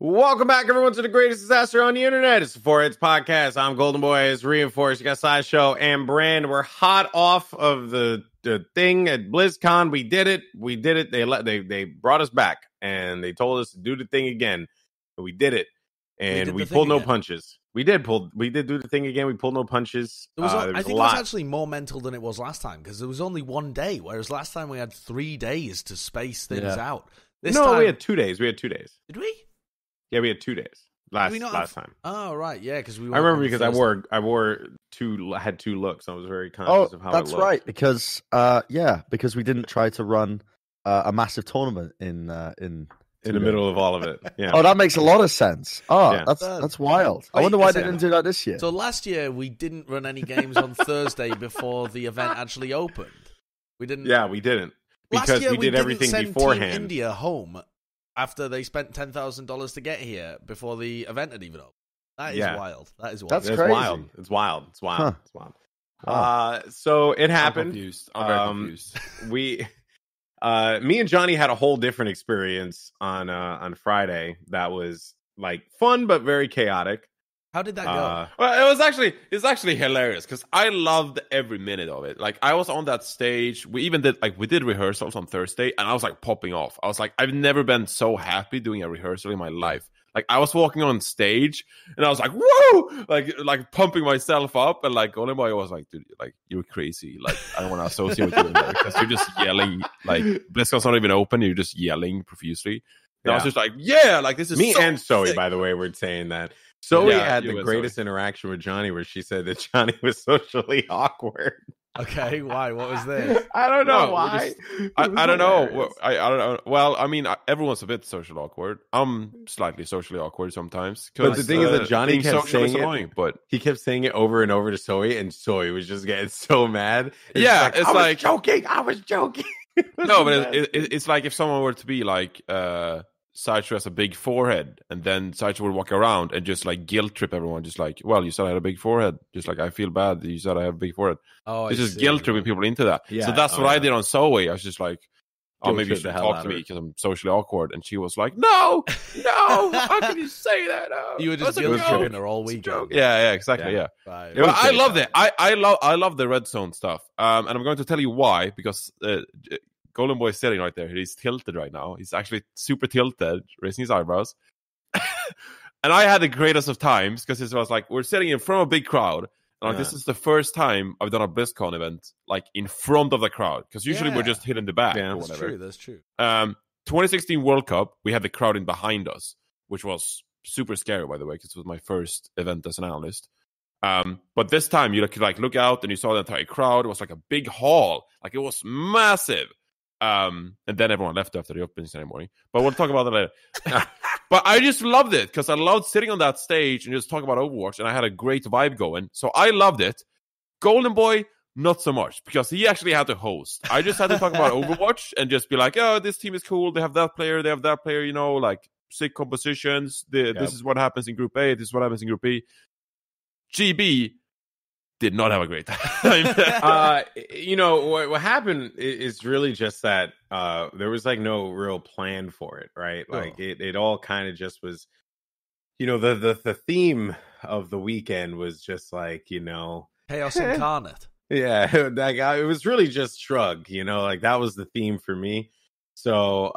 Welcome back, everyone, to the greatest disaster on the internet. It's the Four Heads Podcast. I'm Goldenboy. It's Reinforced. You got Sideshow and Bren. We're hot off of the thing at BlizzCon. We did it. They brought us back, and they told us to do the thing again. But we did it, and we pulled no punches. We did do the thing again. We pulled no punches. I think it was actually more mental than it was last time, because there was only one day, whereas last time we had 3 days to space things out. This time, we had 2 days. Did we? Yeah, we had 2 days last time. Oh, right, yeah, because I remember because I had two looks. I was very conscious of how it looked. That's right, because we didn't try to run a massive tournament in the middle of all of it. Yeah. Oh, that makes a lot of sense. Oh, yeah. that's wild. I wonder why they didn't do that this year. So last year we didn't run any games on Thursday before the event actually opened. We didn't. Yeah, we didn't, because we did everything beforehand. Team India home after they spent $10,000 to get here before the event had even opened. That is wild. That is wild. That's crazy. Wild. It's wild. Huh. It's wild. Wow. So it happened. I'm very confused. Me and Johnny had a whole different experience on Friday that was like fun but very chaotic. How did that go? Well, it's actually hilarious because I loved every minute of it. Like, I was on that stage. We did rehearsals on Thursday, and I was like popping off. I was like, I've never been so happy doing a rehearsal in my life. Like, I was walking on stage, and I was like, whoa! Like pumping myself up, and like Goldenboy was like, dude, like, you're crazy. Like, I don't want to associate with you anymore because you're just yelling. Like, BlizzCon's not even open, you're just yelling profusely. And I was just like, yeah, like, this is me so and Zoe, sick. By the way, we're saying that. Zoe had the greatest interaction with Johnny, where she said that Johnny was socially awkward. Okay, why? What was this? I don't know why. I don't know. I don't know. Well, I mean, everyone's a bit socially awkward. I'm slightly socially awkward sometimes. But the thing is that Johnny kept saying it, but he kept saying it over and over to Zoe, and Zoe was just getting so mad. I was joking. No, but it's like if someone were to be like, Sideshow has a big forehead, and then Sideshow would walk around and just like guilt trip everyone, just like, well, you said I had a big forehead, just like I feel bad that you said I have a big forehead. Oh, it's just guilt tripping people into that. Yeah. So that's what I did on Zoe. I was just like, oh, maybe you should talk to me her because I'm socially awkward. And she was like, no, how can you say that? No. You were just guilt tripping her all weekend. Yeah, exactly. Yeah. Right. But I loved it. I love the red zone stuff. And I'm going to tell you why, because Goldenboy is sitting right there. He's tilted right now. He's actually super tilted, raising his eyebrows. And I had the greatest of times because it was like, we're sitting in front of a big crowd. And like, this is the first time I've done a BlizzCon event like in front of the crowd, because usually we're just hitting the back or whatever. That's true. 2016 World Cup, we had the crowd in behind us, which was super scary, by the way, because it was my first event as an analyst. But this time you could like look out and you saw the entire crowd. It was like a big hall, like it was massive. And then everyone left after the opening ceremony. But we'll talk about that later. But I just loved it because I loved sitting on that stage and just talking about Overwatch, and I had a great vibe going. So I loved it. Goldenboy, not so much, because he actually had to host. I just had to talk about Overwatch and just be like, oh, this team is cool. They have that player, you know, like sick compositions. This is what happens in Group A. This is what happens in Group B. GB did not have a great time. You know, what happened is really just that there was like no real plan for it, right? Like it all kind of just was, you know, the theme of the weekend was just like, you know, chaos incarnate. Yeah, that guy, it was really just shrug, you know, like that was the theme for me. So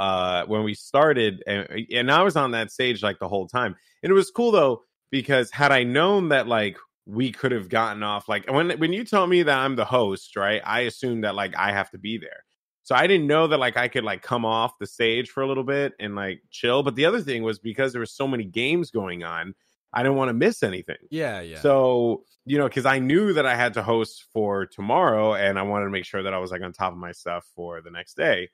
when we started, and I was on that stage like the whole time, and it was cool though, because had I known that like we could have gotten off, like when you told me that I'm the host, right, I assumed that like I have to be there. So I didn't know that like I could like come off the stage for a little bit and like chill. But the other thing was, because there were so many games going on, I didn't want to miss anything. Yeah. So, you know, because I knew that I had to host for tomorrow, and I wanted to make sure that I was like on top of my stuff for the next day.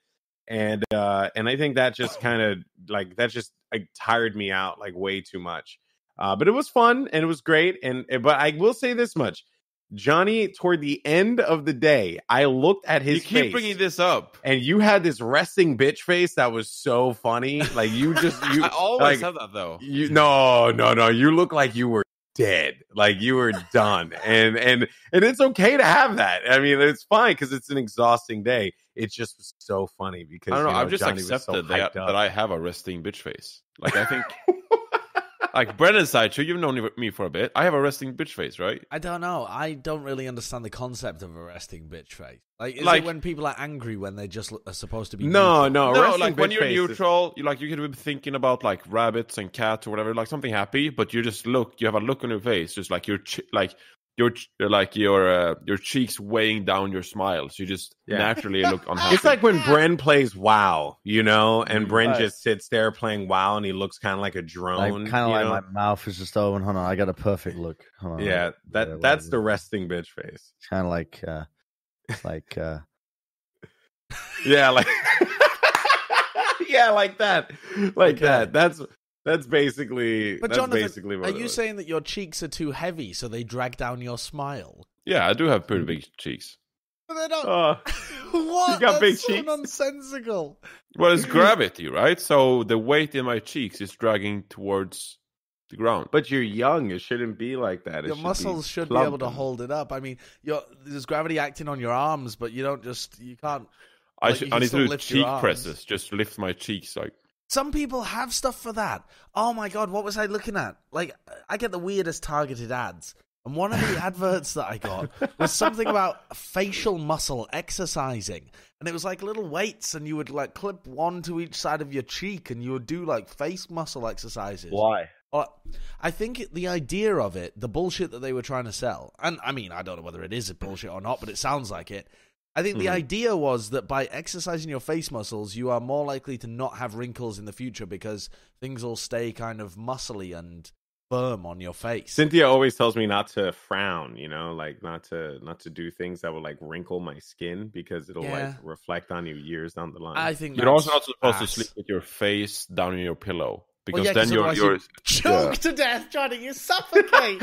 And I think that just kind of like, that just like tired me out like way too much. But it was fun and it was great. But I will say this much. Johnny, toward the end of the day, I looked at his face. You keep bringing this up. And you had this resting bitch face that was so funny. Like you I always have that though. No. You look like you were dead. Like you were done. And it's okay to have that. I mean, it's fine because it's an exhausting day. It just was so funny because I don't know. You know, I've just Johnny accepted that I have a resting bitch face. Like I think Like Bren and Sideshow, you've known me for a bit. I have a resting bitch face, right? I don't know. I don't really understand the concept of a resting bitch face. Like, is Like- it when people are angry when they just are supposed to be No, neutral? No, resting like when bitch you're face is- neutral, you could be thinking about like rabbits and cats or whatever, like something happy, but you have a look on your face, just like your cheeks weighing down your smile, so you just naturally look unhappy. It's like when Bren plays WoW, you know, and Bren Right. just sits there playing WoW, and he looks kind of like a drone. Kind of you like know? my mouth is just open. Hold on, I got a perfect look. Hold on. Yeah, that's the resting bitch face. Kind of like, Yeah, like yeah, like that, like that. That's basically. But that's Jonathan, basically what are it you was. saying that your cheeks are too heavy, so they drag down your smile? Yeah, I do have pretty big cheeks. But they're not. You What? got That's big so cheeks? nonsensical. Well, it's gravity, right? So the weight in my cheeks is dragging towards the ground. But you're young. It shouldn't be like that. It Your should muscles should be plump able to and- hold it up. I mean, there's gravity acting on your arms, but you can't. I Like, you need can to still do lift your cheek arms. presses, just lift my cheeks like. Some people have stuff for that. Oh my god, what was I looking at? Like, I get the weirdest targeted ads. And one of the adverts that I got was something about facial muscle exercising. And it was like little weights, and you would like clip one to each side of your cheek, and you would do like face muscle exercises. why? I think the idea of it, the bullshit that they were trying to sell, and I mean, I don't know whether it is a bullshit or not, but it sounds like it. I think the idea was that by exercising your face muscles, you are more likely to not have wrinkles in the future because things will stay kind of muscly and firm on your face. Cynthia always tells me not to frown, you know, like not to do things that will like wrinkle my skin because it'll like reflect on you years down the line. I think You're also not that's supposed to ass. sleep with your face down in your pillow because Well, yeah, then 'cause you're otherwise you choke to death, Johnny. You suffocate.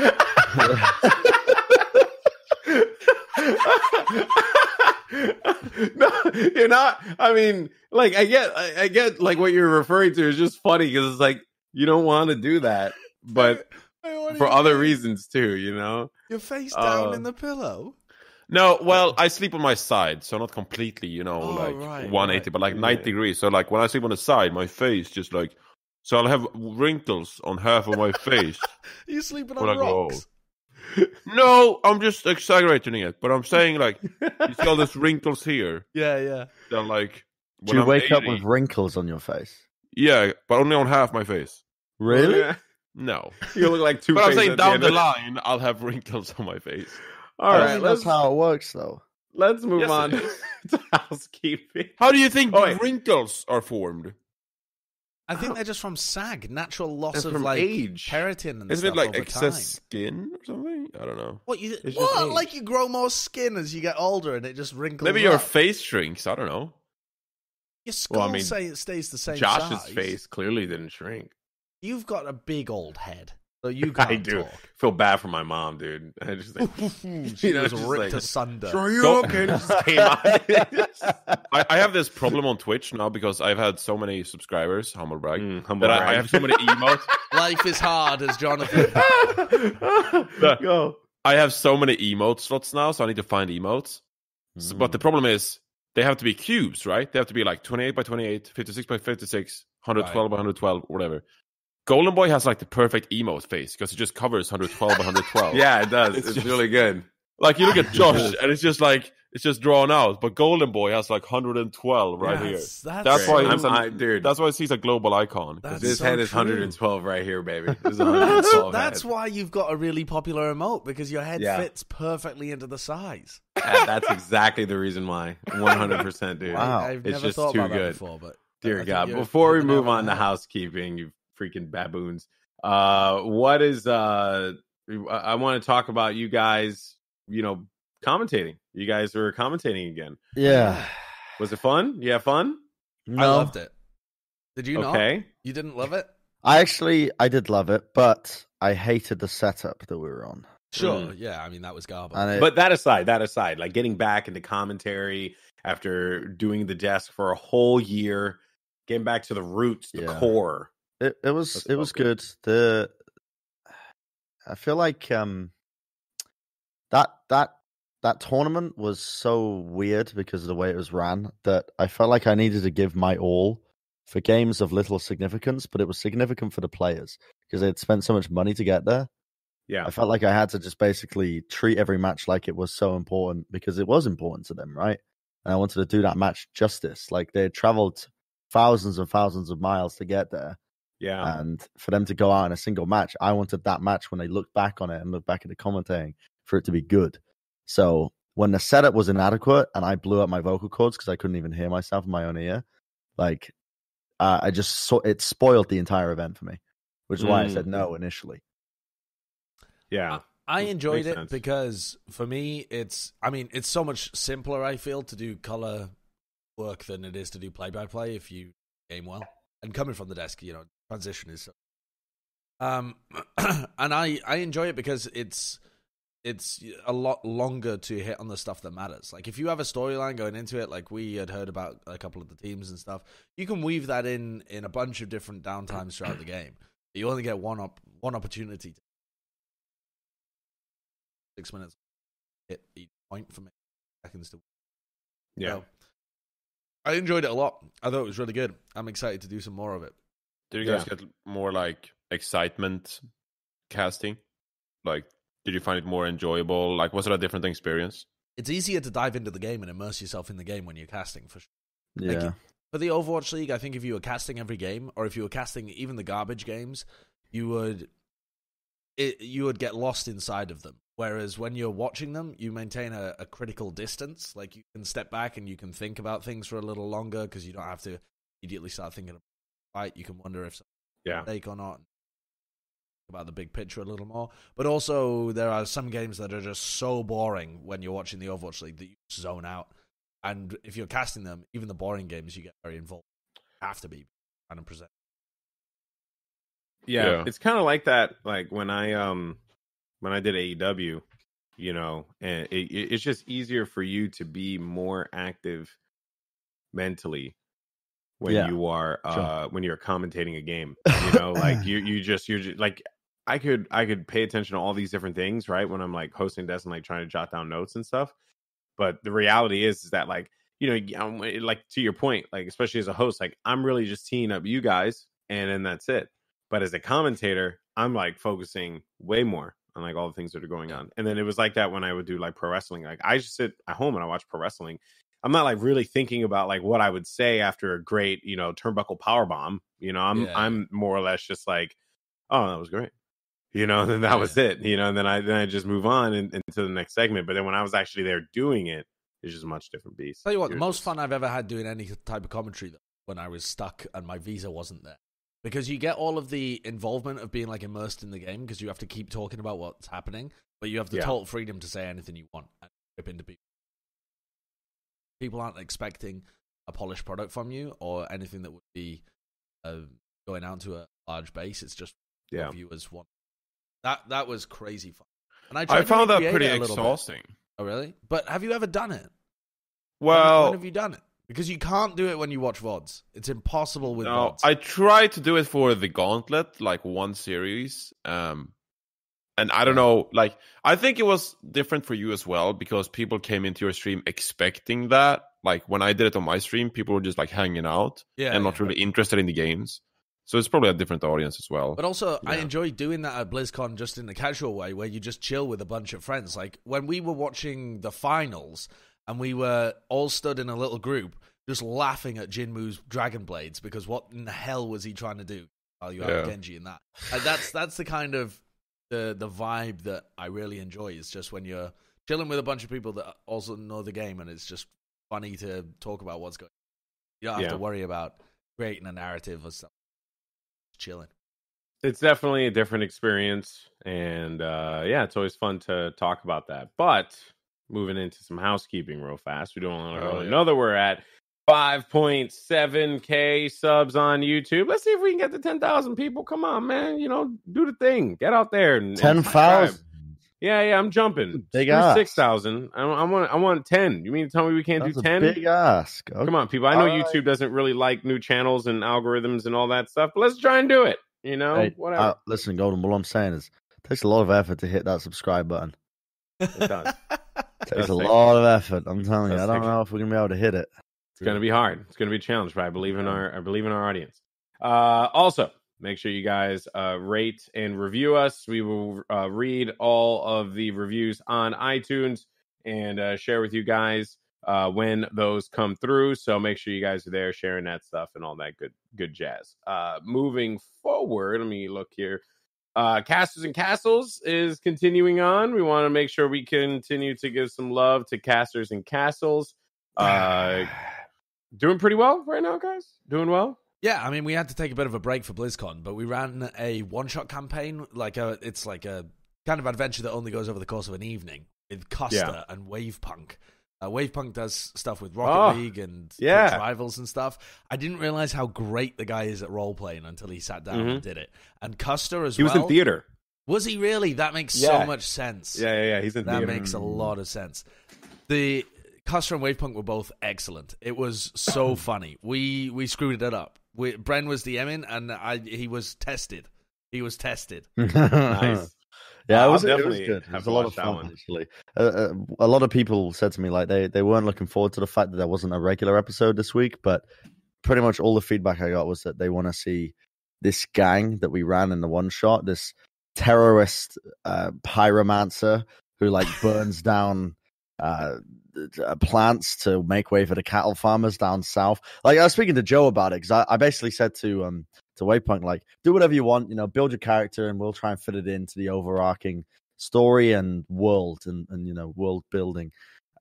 No, you're not. I mean, like I get like what you're referring to is just funny because it's like you don't want to do that, but What do for you other mean? reasons too, you know. Your face down in the pillow. No, well, I sleep on my side, so not completely, Oh, like right, 180, but like 90 degrees. So like when I sleep on the side, my face just like, so I'll have wrinkles on half of my face. Are you sleeping When on I go rocks? No, I'm just exaggerating it, but I'm saying like, you see all those wrinkles here. Yeah. They're like, Do you when I'm wake up 80 with wrinkles on your face? Yeah, but only on half my face. Really? Yeah. No. You look like two. But I'm saying down the line, I'll have wrinkles on my face. All I right, think that's how it works, though. let's move Yes, on it is. to housekeeping. How do you think Oh, wait. wrinkles are formed? I think they're just from SAG, natural loss That's of from like age. keratin and Isn't stuff it like over excess time. skin or something? I don't know. What you? It's just What? age. Like you grow more skin as you get older, and it just wrinkles. Maybe your up? face shrinks. I don't know. Your skull Well, I mean, stays the same Josh's size. face clearly didn't shrink. You've got a big old head, so you can't I do talk. feel bad for my mom, dude. I just think, She was just ripped like, asunder. Are you Don't- okay? It just came out. I have this problem on Twitch now because I've had so many subscribers, humble brag, humble that I brag. have so many emotes. Life is hard, as Jonathan. Go. I have so many emote slots now, so I need to find emotes. So, but the problem is, they have to be cubes, right? They have to be like 28 by 28, 56 by 56, 112 by 112, whatever. Goldenboy has like the perfect emote face because it just covers 112 by 112. Yeah, it does. It's It's just- really good. Like you look at Josh and it's just like, it's just drawn out. But Goldenboy has like 112 right here. That's why great. he's dude. That's why he's a global icon. That's This so head is true. 112 right here, baby. This is 112 That's head. why you've got a really popular emote, because your head Yeah. fits perfectly into the size. That's exactly the reason why. 100%, dude. Wow. I've It's never just thought too about that good. before, but I Dear think God. you're Before we hitting the move nail on to the head. housekeeping, you freaking baboons. What is I want to talk about you guys, commentating. You guys were commentating again. Yeah. Was it fun? You have fun? No. I loved it. Did you not? Okay. You didn't love it? I did love it, but I hated the setup that we were on. Sure. Yeah. I mean, that was garbage. And But that aside, like getting back into commentary after doing the desk for a whole year, getting back to the roots, the Yeah. core. it was That's it was okay. good. I feel like that tournament was so weird because of the way it was ran that I felt like I needed to give my all for games of little significance, but it was significant for the players because they had spent so much money to get there. Yeah. I felt like I had to just basically treat every match like it was so important because it was important to them, right? And I wanted to do that match justice. Like they had traveled thousands and thousands of miles to get there. Yeah. And for them to go out in a single match, I wanted that match when they look back on it and look back at the commentating for it to be good. So when the setup was inadequate and I blew up my vocal cords because I couldn't even hear myself in my own ear, like I just saw it spoiled the entire event for me, which is why I said no initially. Yeah. I enjoyed Makes it sense. because for me, it's so much simpler, I feel, to do color work than it is to do play-by-play if you game well. And coming from the desk, transition is... and I enjoy it because it's a lot longer to hit on the stuff that matters. Like, if you have a storyline going into it, like we had heard about a couple of the teams and stuff, you can weave that in a bunch of different downtimes throughout the game. You only get one opportunity to 6 minutes hit each point for me. Seconds to Yeah. so, I enjoyed it a lot. I thought it was really good. I'm excited to do some more of it. Did you guys get more like excitement casting? Like, did you find it more enjoyable? Like, was it a different experience? It's easier to dive into the game and immerse yourself in the game when you're casting, for sure. Yeah. Like, for the Overwatch League, I think if you were casting every game, or if you were casting even the garbage games, you would get lost inside of them. Whereas when you're watching them, you maintain a critical distance. Like, you can step back and you can think about things for a little longer because you don't have to immediately start thinking about the fight. You can wonder if something's a mistake or not. About the big picture a little more. But also, there are some games that are just so boring when you're watching the Overwatch League that you zone out. And if you're casting them, even the boring games, you get very involved. You have to be trying to present. Yeah, it's kind of like that. Like when I did AEW, and it's just easier for you to be more active mentally when you are when you're commentating a game. Like you're just like I could pay attention to all these different things, right? When I'm like hosting desks and like trying to jot down notes and stuff. But the reality is that like like to your point, like especially as a host, like I'm really just teeing up you guys, and then that's it. But as a commentator, I'm like focusing way more on like all the things that are going on. And then it was like that when I would do like pro wrestling. Like I just sit at home and I watch pro wrestling. I'm not like really thinking about like what I would say after a great, turnbuckle power bomb. I'm more or less just like, oh, that was great. And then that was it. And then I just move on into the next segment. But then when I was actually there doing it, it's just a much different beast. Tell you what, the most fun I've ever had doing any type of commentary though, when I was stuck and my visa wasn't there. Because you get all of the involvement of being like immersed in the game because you have to keep talking about what's happening, but you have the total freedom to say anything you want and rip into people. People aren't expecting a polished product from you or anything that would be going out to a large base. It's just what viewers want. That was crazy fun. And I found that pretty exhausting. Oh, really? But have you ever done it? Well, when have you done it? Because you can't do it when you watch VODs. It's impossible with VODs. I tried to do it for the Gauntlet, like one series. And I don't know, like, I think it was different for you as well because people came into your stream expecting that. Like, when I did it on my stream, people were just, like, hanging out and not really interested in the games. So it's probably a different audience as well. But also, I enjoy doing that at BlizzCon just in a casual way where you just chill with a bunch of friends. Like, when we were watching the finals... and we were all stood in a little group just laughing at Jinmu's Dragon Blades because what in the hell was he trying to do? Oh, you have Genji in that. And that's the kind of the vibe that I really enjoy is just when you're chilling with a bunch of people that also know the game and it's just funny to talk about what's going on. You don't have to worry about creating a narrative or something. Just chilling. It's definitely a different experience. And it's always fun to talk about that. But... moving into some housekeeping real fast. We don't want to really know that we're at 5.7K subs on YouTube. Let's see if we can get to 10,000 people. Come on, man. Do the thing. Get out there. And 10,000? Yeah, I'm jumping. Big ask. 6,000. I want 10. You mean to tell me we can't do 10? Big ask. Okay. Come on, people. I know YouTube doesn't really like new channels and algorithms and all that stuff, but let's try and do it. Hey, whatever. Listen, Golden, what I'm saying is it takes a lot of effort to hit that subscribe button. It does. It takes a lot of effort. I'm telling you. I don't know if we're going to be able to hit it. It's going to be hard. It's going to be a challenge, but I believe in our audience. Also, make sure you guys rate and review us. We will read all of the reviews on iTunes and share with you guys when those come through. So make sure you guys are there sharing that stuff and all that good jazz. Moving forward, let me look here. Casters and Castles is continuing on. We want to make sure we continue to give some love to Casters and Castles. Doing pretty well right now, guys. Doing well. Yeah, I mean, we had to take a bit of a break for BlizzCon, but we ran a one-shot campaign. It's like a kind of adventure that only goes over the course of an evening with Custer and Wavepunk. Wavepunk does stuff with Rocket League and Rivals and stuff. I didn't realize how great the guy is at role-playing until he sat down and did it. And Custer as well. He was in theater. Was he really? That makes so much sense. Yeah. He's in theater. That makes a lot of sense. The Custer and Wavepunk were both excellent. It was so funny. We screwed it up. Bren was DMing, and he was tested. Nice. Yeah, it was good. It was a lot of fun, actually. A lot of people said to me like they weren't looking forward to the fact that there wasn't a regular episode this week, but pretty much all the feedback I got was that they want to see this gang that we ran in the one shot, this terrorist pyromancer who like burns down plants to make way for the cattle farmers down south. Like I was speaking to Joe about it because I basically said to Waypoint, like, do whatever you want, build your character and we'll try and fit it into the overarching story and world and world building.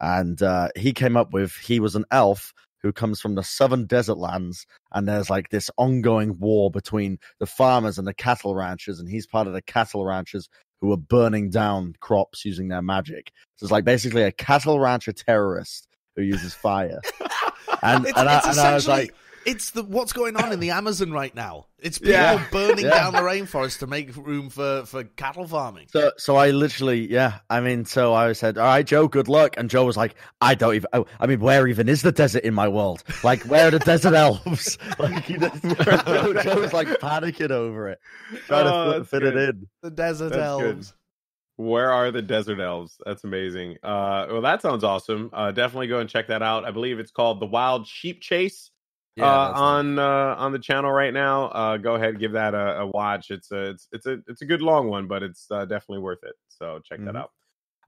And he came up with, he was an elf who comes from the southern desert lands, and there's like this ongoing war between the farmers and the cattle ranchers, and he's part of the cattle ranchers who are burning down crops using their magic. So it's like basically a cattle rancher terrorist who uses fire. And I was like, it's what's going on in the Amazon right now. It's people burning down the rainforest to make room for cattle farming. So I literally, so I said, all right, Joe, good luck. And Joe was like, where even is the desert in my world? Like, where are the desert elves? Like, Joe was like panicking over it, trying to fit it in. The desert elves. Good. Where are the desert elves? That's amazing. Well, that sounds awesome. Definitely go and check that out. I believe it's called The Wild Sheep Chase. On the channel right now. Go ahead, give that a watch. It's a good long one, but it's definitely worth it. So check that out.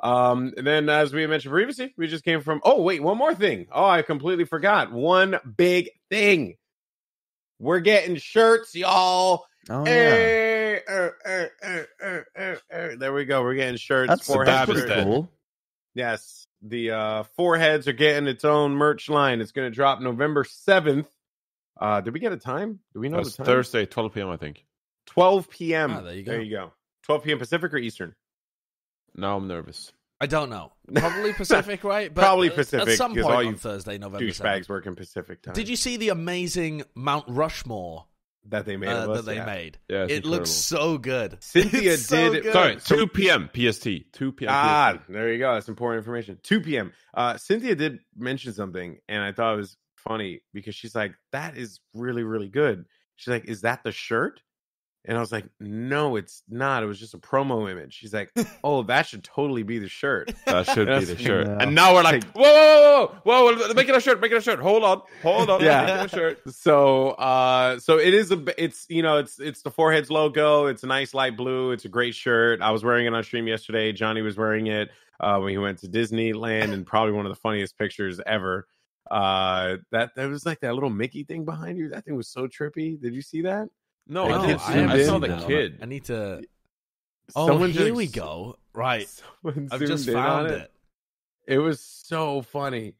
And then, as we mentioned previously, we just came from. Oh wait, one more thing. Oh, I completely forgot. One big thing. We're getting shirts, y'all. Oh, there we go. We're getting shirts. That's pretty cool. Yes, the Foreheads are getting its own merch line. It's going to drop November 7th. Did we get a time? Do we know the time? Thursday, 12 p.m., I think. 12 p.m. Oh, there you go. 12 p.m. Pacific or Eastern? Now I'm nervous. I don't know. Probably Pacific, right? But probably Pacific. At some point all you on Thursday, November 7th. Douchebags work in Pacific time. Did you see the amazing Mount Rushmore that they made? Made. Yeah, it looks so good. Cynthia did. Sorry, 2 p.m. PST. 2 p.m. PST. There you go. That's important information. 2 p.m. Cynthia did mention something, and I thought it was funny because she's like, "That is really, really good." She's like, "Is that the shirt?" And I was like, "No, it's not. It was just a promo image." She's like, "Oh, that should totally be the shirt. That should be the shirt." Yeah. And now we're like, whoa, make it a shirt, Hold on, yeah, make it a shirt. So it is it's the Foreheads logo. It's a nice light blue. It's a great shirt. I was wearing it on stream yesterday. Johnny was wearing it when he went to Disneyland, and probably one of the funniest pictures ever. That was like that little Mickey thing behind you. That thing was so trippy. Did you see that? No, I saw the kid. I need to. Here we go. Right, I've just zoomed in found on it. It was so funny.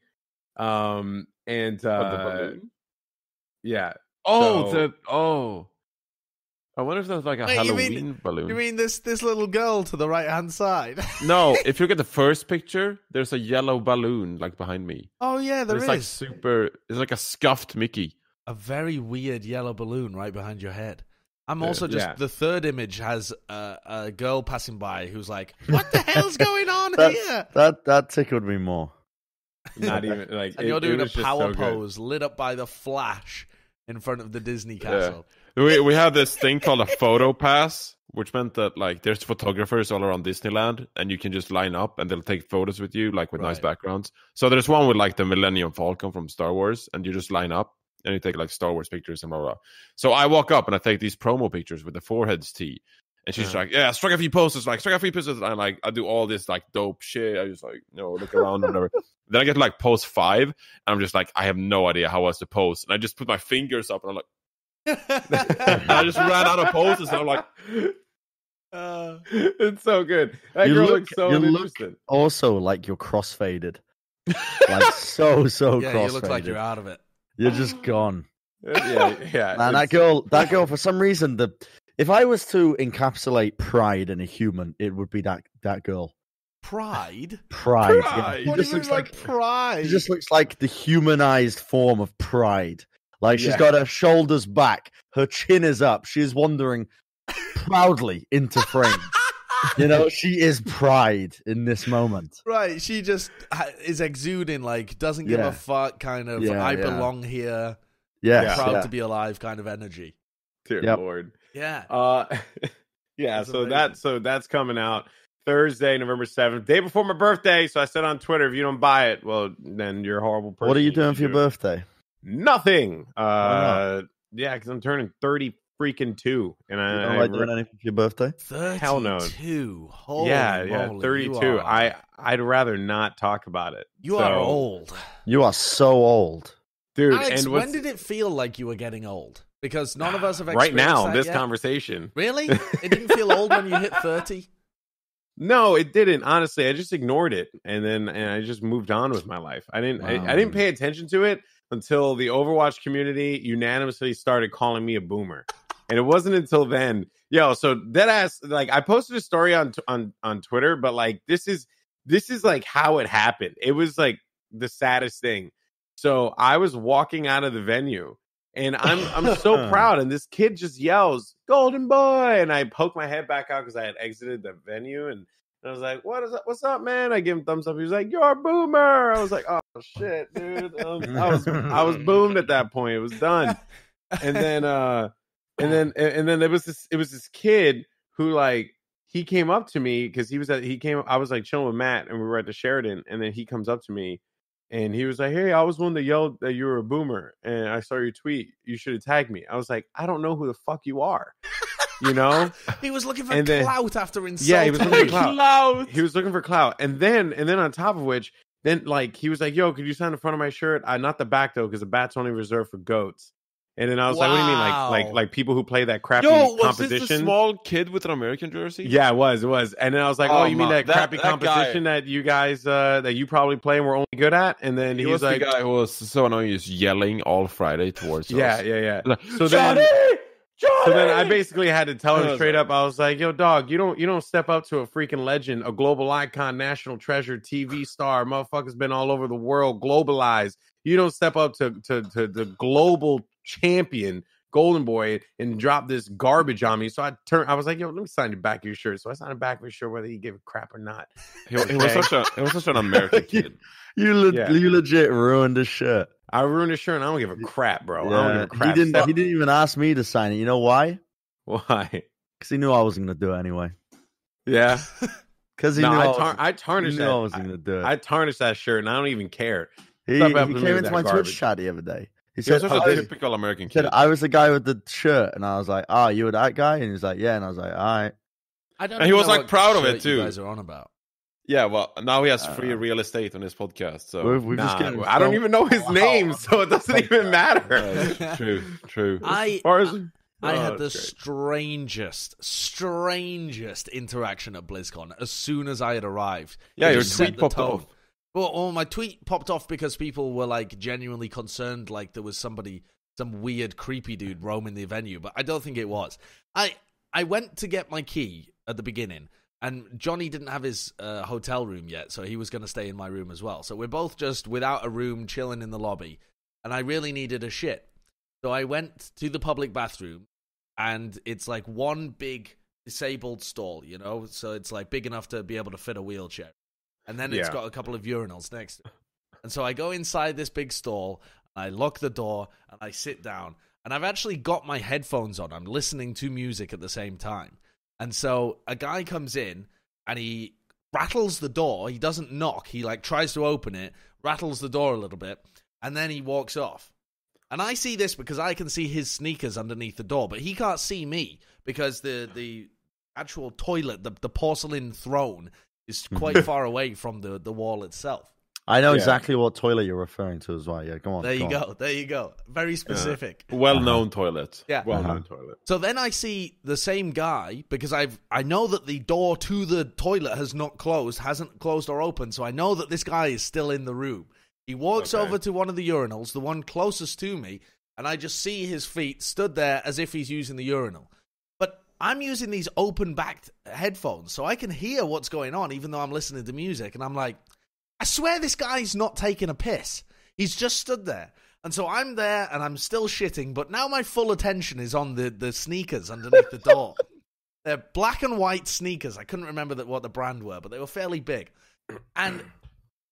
And the balloon? Yeah. I wonder if that's like a Halloween balloon. You mean this little girl to the right hand side? No, if you look at the first picture, there's a yellow balloon like behind me. Oh yeah, there is. It's like a scuffed Mickey. A very weird yellow balloon right behind your head. I'm also the third image has a girl passing by who's like, "What the hell's going on here?" That tickled me more. Not even like. And you're doing a power pose lit up by the flash in front of the Disney castle. We have this thing called a photo pass which meant that like there's photographers all around Disneyland, and you can just line up, and they'll take photos with you, like with nice backgrounds. So there's one with like the Millennium Falcon from Star Wars, and you just line up and you take like Star Wars pictures and blah blah. So I walk up and I take these promo pictures with the Foreheads tee. And she's like, yeah, strike a few poses, like, strike a few poses. And like, I do all this, like, dope shit. I just, like, look around or whatever. Then I get to, like, pose 5. And I'm just like, I have no idea how else to pose. And I just put my fingers up and I'm like, and I just ran out of poses. And I'm like, it's so good. That girl looks so interesting. Also, like, you're crossfaded. Like, so crossfaded. Yeah, you look like you're out of it. You're just gone. Yeah. Man, that girl, for some reason, if I was to encapsulate pride in a human, it would be that girl. Pride? Pride. Yeah. He what just do you looks mean like pride. He just looks like the humanized form of pride. Like she's got her shoulders back, her chin is up, she's wandering proudly into frame. She is pride in this moment. Right, she just is exuding, like, doesn't give a fuck, kind of, I belong here. Yeah, proud to be alive kind of energy. Dear Lord. Yeah. So that's coming out Thursday, November 7th, day before my birthday. So I said on Twitter, if you don't buy it, well, then you're a horrible person. What are you doing for your birthday? Nothing. Yeah, because I'm turning 30 freaking 2. And I doing anything for your birthday? 32. Hell no. Holy moly, 32. I'd rather not talk about it. You are old. You are so old. Dude, Alex, when did it feel like you were getting old? Because none of us have experienced right now, that this yet. Conversation. Really? It didn't feel old when you hit 30? No, it didn't. Honestly, I just ignored it, and I just moved on with my life. I didn't pay attention to it until the Overwatch community unanimously started calling me a boomer, and it wasn't until then. So deadass, like, I posted a story on Twitter, but like this is like how it happened. It was like the saddest thing. So I was walking out of the venue. And I'm so proud, and this kid just yells, "Goldenboy!" And I poke my head back out because I had exited the venue, and I was like, "What's up, man?" I give him thumbs up. He was like, "You're a boomer." I was like, "Oh shit, dude!" I was boomed at that point. It was done. And then there was this kid who, like, he came up to me because I was like chilling with Matt, and we were at the Sheraton, and then he comes up to me. And he was like, "Hey, I was one that yelled that you were a boomer, and I saw your tweet. You should have tagged me." I was like, "I don't know who the fuck you are," He was looking for clout after insulting. Yeah, he was looking for clout. He was looking for clout, and then on top of which, then like he was like, "Yo, could you sign the front of my shirt? Not the back though, because the back's only reserved for goats." And then I was like, "What do you mean, like people who play that crappy competition?" Was this the small kid with an American jersey? Yeah, it was. And then I was like, "Oh, you mean that crappy competition that you guys that you probably play and were only good at?" And then he was like, the guy who was so annoying, just yelling all Friday towards us. Yeah. Like, So then I basically had to tell him straight up. I was like, "Yo, dog, you don't step up to a freaking legend, a global icon, national treasure, TV star, motherfucker's been all over the world, globalized. You don't step up to the global champion Goldenboy and drop this garbage on me." So I was like, "Yo, let me sign the back of your shirt." So I signed the back of his shirt whether he gave a crap or not. He was such an American kid. You legit ruined his shirt. I ruined his shirt and I don't give a crap, bro. Yeah. I don't give a crap. He didn't even ask me to sign it. You know why? Why? Because he knew I wasn't going to do it anyway. Yeah. Because he knew I tarnished that. I wasn't going to do it. I tarnished that shirt and I don't even care. He came into my Twitch chat the other day. He said, such a typical American kid. I was the guy with the shirt, and I was like, "Oh, you were that guy?" And he was like, "Yeah," and I was like, "All right." And he was like proud of it too. You guys are on about. Yeah, well, now he has free real estate on his podcast. So I don't even know his name, so it doesn't even matter. True. I had the strangest interaction at BlizzCon as soon as I had arrived. Yeah, your tweet popped off. Well, my tweet popped off because people were like genuinely concerned, like there was some weird creepy dude roaming the venue, but I don't think it was. I went to get my key at the beginning, and Johnny didn't have his hotel room yet, so he was going to stay in my room as well. So we're both just without a room, chilling in the lobby, and I really needed a shit. So I went to the public bathroom, and it's like one big disabled stall, so it's like big enough to be able to fit a wheelchair. And then it's got a couple of urinals next to it. And so I go inside this big stall, I lock the door, and I sit down. And I've actually got my headphones on. I'm listening to music at the same time. And so a guy comes in and he rattles the door. He doesn't knock. He like tries to open it, rattles the door a little bit, and then he walks off. And I see this because I can see his sneakers underneath the door, but he can't see me because the actual toilet, the porcelain throne, is quite far away from the wall itself. I know exactly what toilet you're referring to as well. Yeah, come on. There you go. There you go. Very specific. Well-known toilet. Yeah. Well-known toilet. So then I see the same guy because I know that the door to the toilet hasn't closed or opened. So I know that this guy is still in the room. He walks over to one of the urinals, the one closest to me, and I just see his feet stood there as if he's using the urinal. But I'm using these open-backed headphones, so I can hear what's going on even though I'm listening to music. And I'm like, I swear this guy's not taking a piss. He's just stood there. And so I'm there and I'm still shitting, but now my full attention is on the sneakers underneath the door. They're black and white sneakers. I couldn't remember what the brand were, but they were fairly big. And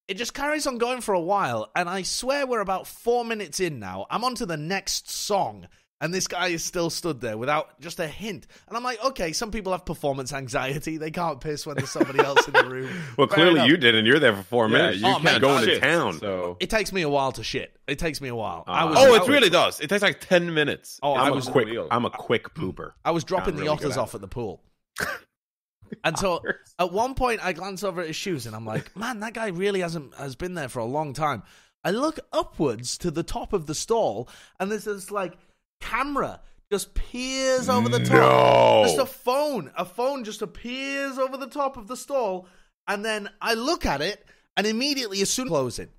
it just carries on going for a while, and I swear we're about 4 minutes in now. I'm on to the next song, and this guy is still stood there without just a hint. And I'm like, okay, some people have performance anxiety. They can't piss when there's somebody else in the room. Well, clearly you didn't. You're there for 4 minutes. You can't go into shit. town. So It takes me a while to shit. It takes me a while. it really does. It takes like 10 minutes. I'm a quick pooper. I was dropping the really otters off at the pool. And so at one point I glance over at his shoes and I'm like, man, that guy really has been there for a long time. I look upwards to the top of the stall and there's this like camera just peers over the top. Just a phone just appears over the top of the stall, and then I look at it and immediately as soon as close it.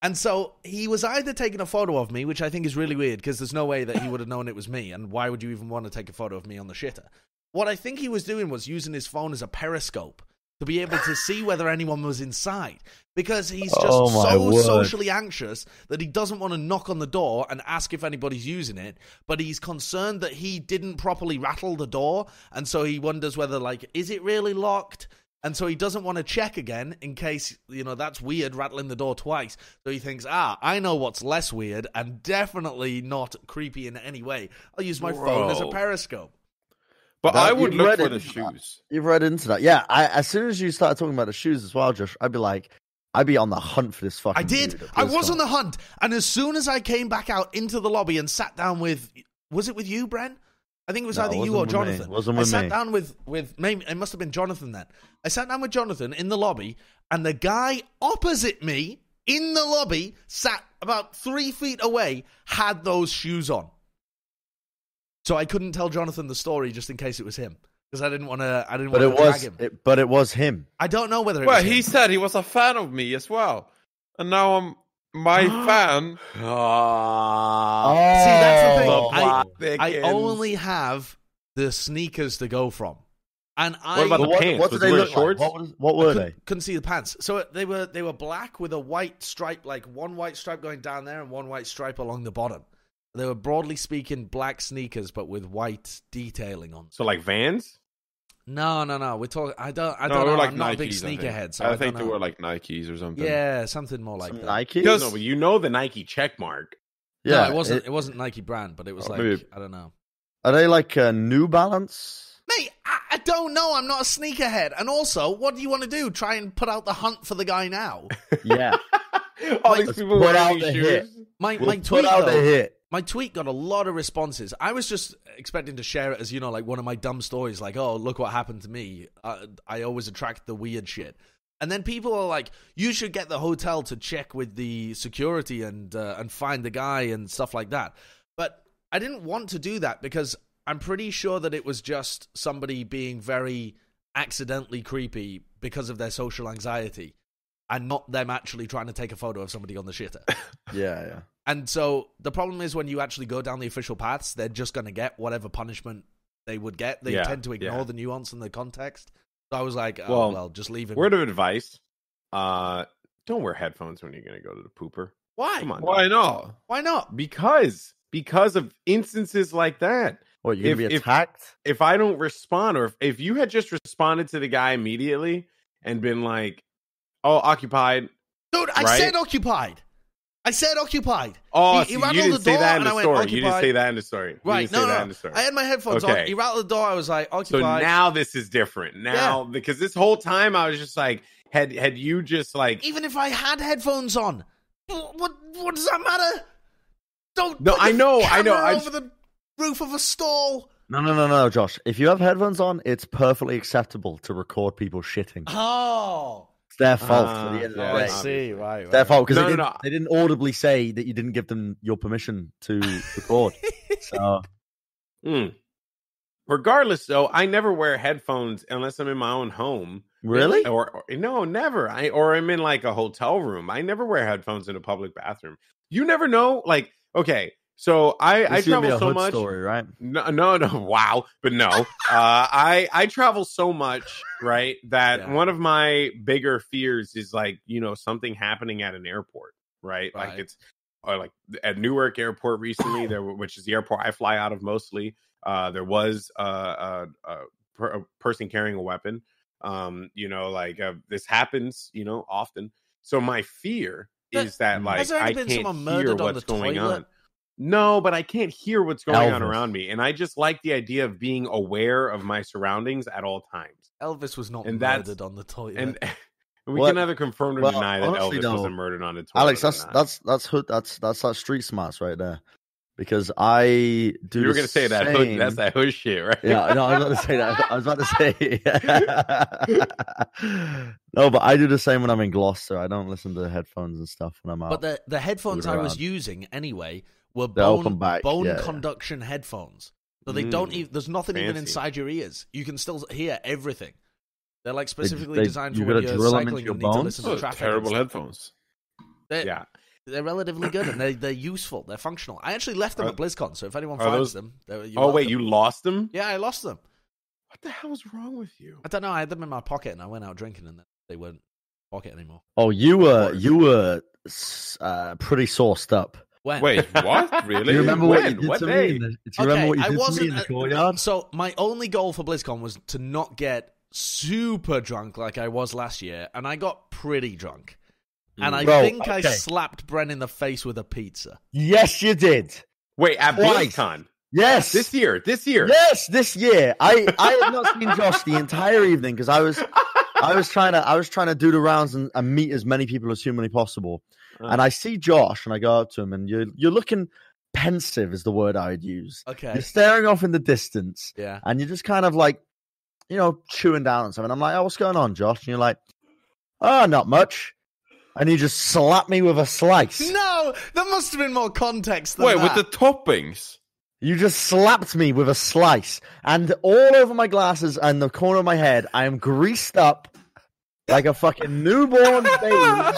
And so he was either taking a photo of me, which I think is really weird because there's no way that he would have known it was me, and why would you even want to take a photo of me on the shitter? What I think he was doing was using his phone as a periscope to be able to see whether anyone was inside, because he's just socially anxious that he doesn't want to knock on the door and ask if anybody's using it, but he's concerned that he didn't properly rattle the door, and so he wonders whether, like, is it really locked? And so he doesn't want to check again in case, that's weird, rattling the door twice. So he thinks, I know what's less weird and definitely not creepy in any way. I'll use my phone as a periscope. But I would look for the shoes. You've read into that. Yeah, as soon as you started talking about the shoes as well, Josh, I'd be on the hunt for this fucking I did. dude I was on the hunt. And as soon as I came back out into the lobby and sat down with, was it with you, Bren? I think it was either you or Jonathan. I sat down with maybe it must have been Jonathan then. I sat down with Jonathan in the lobby, and the guy opposite me in the lobby, sat about 3 feet away, had those shoes on. So I couldn't tell Jonathan the story just in case it was him, because I didn't want to. Drag him. But it was him. I don't know whether it was him. Well, he said he was a fan of me as well, and now I'm my fan. See, that's the thing. I only have the sneakers to go from, and what about the pants? What did they look shorts? Like? What were they? Couldn't see the pants. So they were black with a white stripe, like one white stripe going down there and one white stripe along the bottom. They were, broadly speaking, black sneakers, but with white detailing on. So like Vans? No. We're talking. I don't know. Like I'm not Nikes, a big sneakerhead, so I think they were like Nikes or something. Yeah, something more like that. Nikes? No, but the Nike check mark. Yeah, no, it wasn't Nike brand, but it was like I don't know. Are they like New Balance? Mate, I don't know. I'm not a sneakerhead. And also, what do you want to do? Try and put out the hunt for the guy now? Yeah. All these people wearing these shoes. My tweet got a lot of responses. I was just expecting to share it as, like one of my dumb stories, like, oh, look what happened to me. I always attract the weird shit. And then people are like, you should get the hotel to check with the security and find the guy and stuff like that. But I didn't want to do that because I'm pretty sure that it was just somebody being very accidentally creepy because of their social anxiety and not them actually trying to take a photo of somebody on the shitter. Yeah. And so the problem is when you actually go down the official paths, they're just going to get whatever punishment they would get. They tend to ignore the nuance and the context. So I was like, well, just leave it. Word of advice, don't wear headphones when you're going to go to the pooper. Why? Come on. Why not? Why not? Because of instances like that. What, you're going to be attacked? If I don't respond, or if you had just responded to the guy immediately and been like, oh, occupied. Dude, I said occupied. I said occupied. Oh, he so rattled you didn't the say door that in and the I went, story. occupied. You didn't say that in the story. Right, no. I had my headphones on. He rattled the door. I was like, So occupied. now this is different. Now, because this whole time I was just like, had you just like... Even if I had headphones on, what does that matter? Don't No, put I know. over the roof of a stall. No, Josh. If you have headphones on, it's perfectly acceptable to record people shitting. Oh. It's their fault. At the end of the yeah, day. I see. Right. It's their fault because No. they didn't audibly say that you didn't give them your permission to record. So, Regardless, though, I never wear headphones unless I'm in my own home. really? Or no, never. Or I'm in like a hotel room. I never wear headphones in a public bathroom. You never know. Like, okay, so I travel so much. Story, right? No. Wow, but no. I travel so much, right? That one of my bigger fears is like, something happening at an airport, right? Like it's like at Newark Airport recently, which is the airport I fly out of mostly. There was a person carrying a weapon. This happens, often. So my fear is that like I can't hear what's going on. No, but I can't hear what's going on around me. And I just like the idea of being aware of my surroundings at all times. Elvis was not murdered on the toilet. And we can either confirm or deny that Elvis wasn't murdered on the toilet. Alex, that's that street smarts right there. Because I do. You were going to say that hood. That's that hood shit, right? Yeah, no, I was about to say. No, but I do the same when I'm in Gloucester. I don't listen to headphones and stuff when I'm out. But the headphones I was using anyway were bone conduction headphones. So they don't even. There's nothing even inside your ears. You can still hear everything. They're like specifically designed for when you're cycling and need to listen to traffic. Terrible headphones. They're relatively good and they're useful. They're functional. I actually left them at BlizzCon, so if anyone finds them, you lost them? Yeah, I lost them. What the hell was wrong with you? I don't know. I had them in my pocket and I went out drinking and they weren't in my pocket anymore. Oh, you were pretty sauced up. When? Wait, what? Really? Do you remember what you did what to day? me? Do you remember what you did to me in the courtyard? So my only goal for BlizzCon was to not get super drunk like I was last year, and I got pretty drunk. And I think I slapped Bren in the face with a pizza. Yes, you did. Wait, at BlizzCon? Yes. This year? Yes, this year. I had not seen Josh the entire evening because I was trying to do the rounds and meet as many people as humanly possible. And I see Josh and I go up to him and you're looking pensive is the word I would use. Okay. You're staring off in the distance. Yeah. And you're just kind of like, chewing down on something. I'm like, oh, what's going on, Josh? And you're like, oh, not much. And you just slapped me with a slice. No, there must have been more context than that. Wait, with the toppings? You just slapped me with a slice. And all over my glasses and the corner of my head, I am greased up like a fucking newborn baby.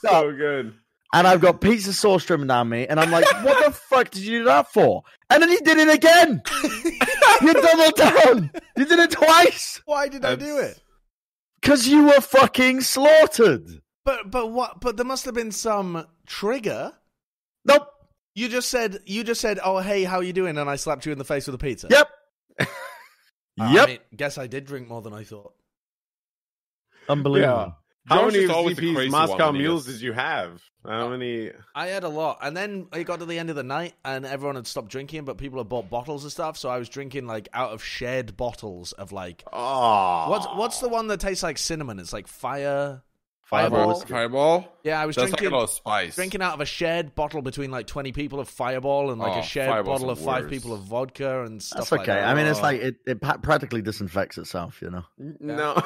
So good. And I've got pizza sauce dripping down me. And I'm like, what the fuck did you do that for? And then you did it again. You doubled down. You did it twice. Why did I do it? Because you were fucking slaughtered. But what? But there must have been some trigger. Nope. You just said, "Oh, hey, how you doing?" And I slapped you in the face with a pizza. Yep. Yep. I mean, guess I did drink more than I thought. Unbelievable. Yeah. How many always the crazy Moscow one, mules did you have? How many? I had a lot, and then it got to the end of the night, and everyone had stopped drinking, but people had bought bottles and stuff. So I was drinking like out of shared bottles of like. Oh. What's the one that tastes like cinnamon? It's like Fireball. Yeah, I was That's drinking like a lot of spice. Drinking out of a shared bottle between like 20 people of Fireball and like a shared Fireball's bottle of 5 worse. people of vodka and stuff. That's okay. Like that. I mean, it's like it practically disinfects itself, No.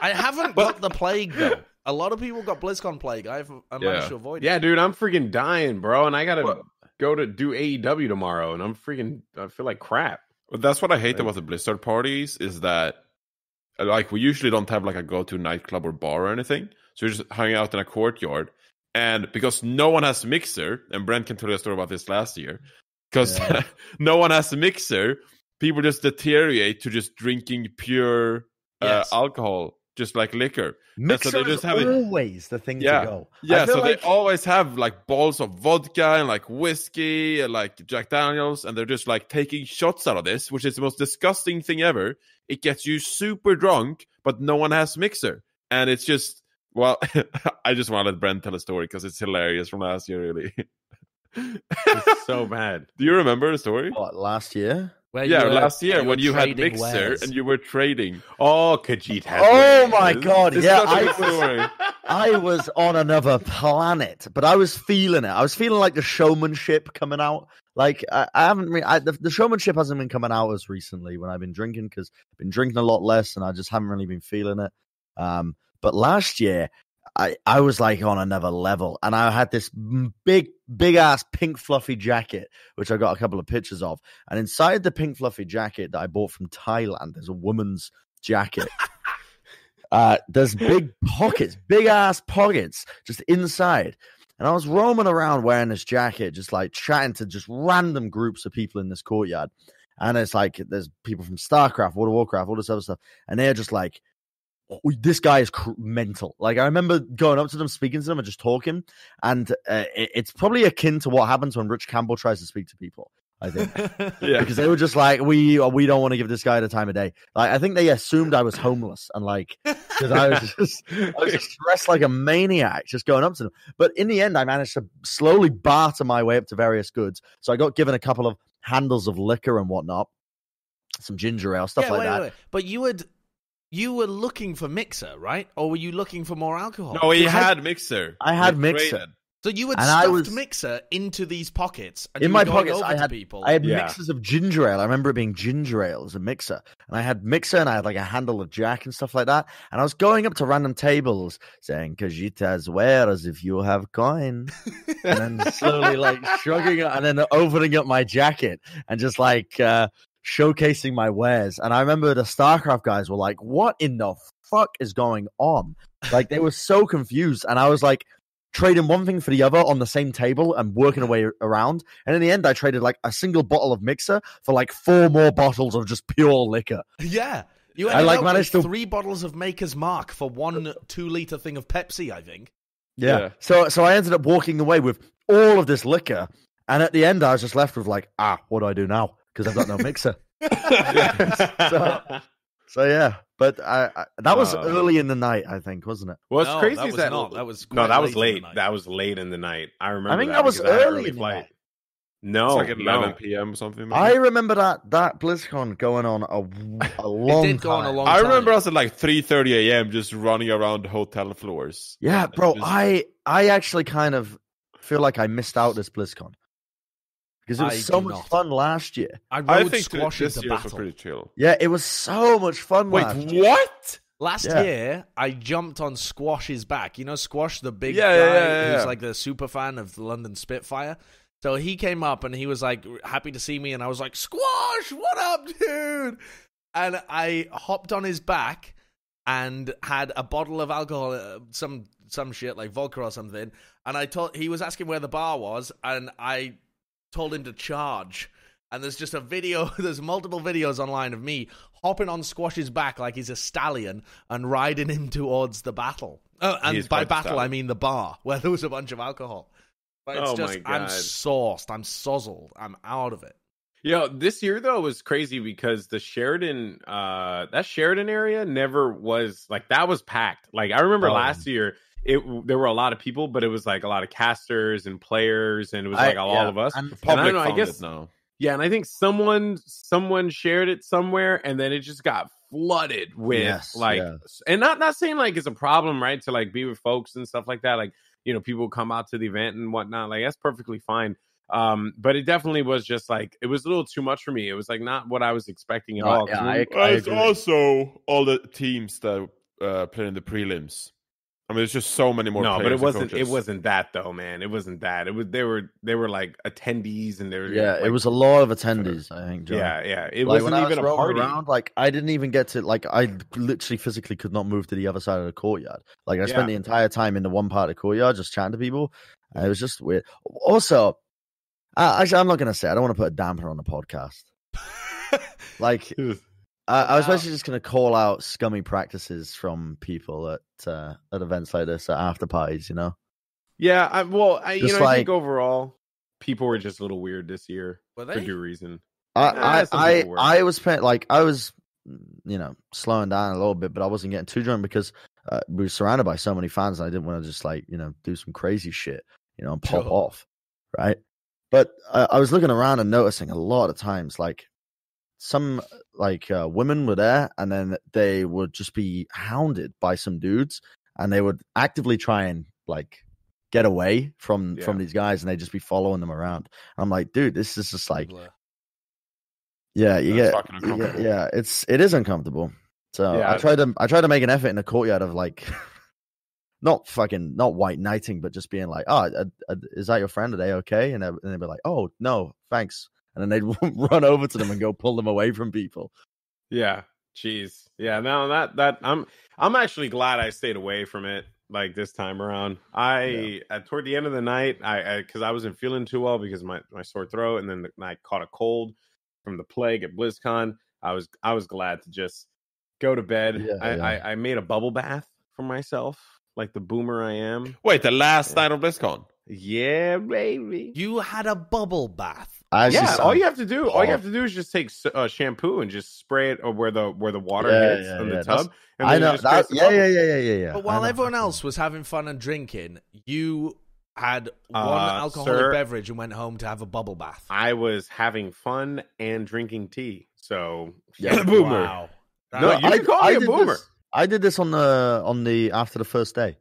I haven't got the plague though. A lot of people got BlizzCon plague. I managed to avoid it. Yeah, dude, I'm freaking dying, bro, and I gotta go to do AEW tomorrow, and I feel like crap. But that's what I hate about the Blizzard parties is that, like, we usually don't have like a go-to nightclub or bar or anything, so you're just hanging out in a courtyard, and because no one has a mixer, and Bren can tell you a story about this last year, because no one has a mixer, people just deteriorate to just drinking pure alcohol. Just like liquor. Mixer so they just have always the thing to go. Yeah, so they always have like balls of vodka and like whiskey and like Jack Daniels, and they're just like taking shots out of this, which is the most disgusting thing ever. It gets you super drunk, but no one has mixer. And it's just Well, I just want to let Bren tell a story because it's hilarious from last year, really. It's so bad. Do you remember the story? What, last year? Last year when you had trading Mixer wares. and you were trading. Oh, Khajiit has. Oh wares. my god! It's Yeah, such a good story. I was on another planet, but I was feeling it. I was feeling like the showmanship coming out. Like I haven't the showmanship hasn't been coming out as recently when I've been drinking, because I've been drinking a lot less and I just haven't really been feeling it. But last year I was like on another level, and I had this big ass pink fluffy jacket, which I got a couple of pictures of. And inside the pink fluffy jacket that I bought from Thailand, there's a woman's jacket. There's big ass pockets just inside. And I was roaming around wearing this jacket, just like chatting to just random groups of people in this courtyard. And it's like, there's people from StarCraft, World of Warcraft, all this other stuff. And they're just like, oh, this guy is mental. Like, I remember going up to them, speaking to them and just talking. And it's probably akin to what happens when Rich Campbell tries to speak to people, I think. Yeah. Because they were just like, we don't want to give this guy the time of day. Like, I think they assumed I was homeless, and like, because I was just dressed like a maniac, just going up to them. But in the end, I managed to slowly barter my way up to various goods. So I got given a couple of handles of liquor and whatnot, some ginger ale, stuff like that. Wait. But you were looking for Mixer, right? Or were you looking for more alcohol? No, he had Mixer. I had He Mixer. traded. So you had And stuffed Mixer into these pockets. And In you my were going pockets, over I to had people. mixes of ginger ale. I remember it being ginger ale as a mixer. And I had Mixer, and I had like a handle of Jack and stuff like that. And I was going up to random tables saying, Khajiit wears if you have coin. And then slowly like shrugging it, and then opening up my jacket and just like showcasing my wares. And I remember the StarCraft guys were like, what in the fuck is going on? Like, they were so confused. And I was like, trading one thing for the other on the same table and working away around. And in the end, I traded like a single bottle of Mixer for like 4 more bottles of just pure liquor. Yeah. You I like up managed with to 3 bottles of Maker's Mark for 1 2-liter thing of Pepsi, I think. Yeah. So I ended up walking away with all of this liquor. And at the end, I was just left with like, what do I do now? Because I've got no Mixer. So yeah. But that was early in the night, I think, wasn't it? What's No, crazy that is was that not. That was no, quite that was late in late. the night. That was late in the night. I remember. I think that that was because I had an early in the flight. night. No, It's like 11 no. p.m. or something. I remember that Blizzcon going on a long It did go on a time. long I time. remember us at like 3:30 a.m. just running around hotel floors. Yeah, bro, Just- I actually kind of feel like I missed out this BlizzCon. Because it I was so do much not. fun last year. I I rode think squash this into year was battle. pretty chill. Yeah, it was so much fun Wait, last year. what? Last Yeah. year, I jumped on Squash's back. You know Squash, the big Yeah, guy yeah. who's like the super fan of the London Spitfire? So he came up and he was like happy to see me, and I was like, Squash, what up, dude? And I hopped on his back and had a bottle of alcohol, some shit like vodka or something. And he was asking where the bar was, and I told him to charge. And there's just there's multiple videos online of me hopping on Squash's back like he's a stallion and riding him towards the battle. And He's by quite battle, stallion. I mean the bar where there was a bunch of alcohol. But it's Oh just, my I'm God. sauced, I'm sozzled, I'm out of it. This year though was crazy because the Sheridan, that Sheridan area never was like that was packed. Like I remember last year, there were a lot of people, but it was like a lot of casters and players, and it was like all of us. And And I Public don't know, I found guess it now. yeah, and I think someone shared it somewhere, and then it just got flooded with Yes, like, yes. and not saying like it's a problem, right? To like be with folks and stuff like that, like people come out to the event and whatnot, like that's perfectly fine. But it definitely was just like it was a little too much for me. It was like not what I was expecting at all. 'Cause yeah, we- It's agree. also all the teams that play in the prelims. I mean, there's just so many more. no, but players it and wasn't. It coaches. wasn't that though, man. It wasn't that. It was they were like attendees, and they were Yeah, like, it was a lot of attendees, I think, John. yeah. It Like, wasn't when I was even a rolling party. around, like I didn't even get to like I literally physically could not move to the other side of the courtyard. Like I spent Yeah. the entire time in the one part of the courtyard just chatting to people. And it was just weird. Also, actually, I'm not gonna say. I don't want to put a damper on the podcast. Like I was basically just gonna call out scummy practices from people at events like this, at after parties. Yeah, I Just I think overall people were just a little weird this year Were for they? good reason. I some people were. I was slowing down a little bit, but I wasn't getting too drunk because we were surrounded by so many fans, and I didn't want to just like do some crazy shit, and pop Sure. off, right? But I was looking around and noticing a lot of times, like some women were there, and then they would just be hounded by some dudes, and they would actively try and like get away from these guys, and they'd just be following them around. And I'm like, dude, this is just like, yeah, it is uncomfortable. So I tried to make an effort in the courtyard of like, not white knighting, but just being like, oh, is that your friend? Are they okay? And they'd be like, oh no, thanks. And then they'd run over to them and go pull them away from people. Yeah, jeez, yeah. Now that I'm actually glad I stayed away from it. Like this time around, toward the end of the night, because I wasn't feeling too well because my sore throat, and then I caught a cold from the plague at BlizzCon. I was glad to just go to bed. I made a bubble bath for myself, like the boomer I am. Wait, the last night of BlizzCon? Yeah, baby. You had a bubble bath. All you have to do is just take shampoo and just spray it where the water hits in the tub. And I know that. Yeah. But while everyone else was having fun and drinking, you had one alcoholic beverage and went home to have a bubble bath. I was having fun and drinking tea. So boomer. Wow. No, you can call me a boomer. I did this on the after the first day.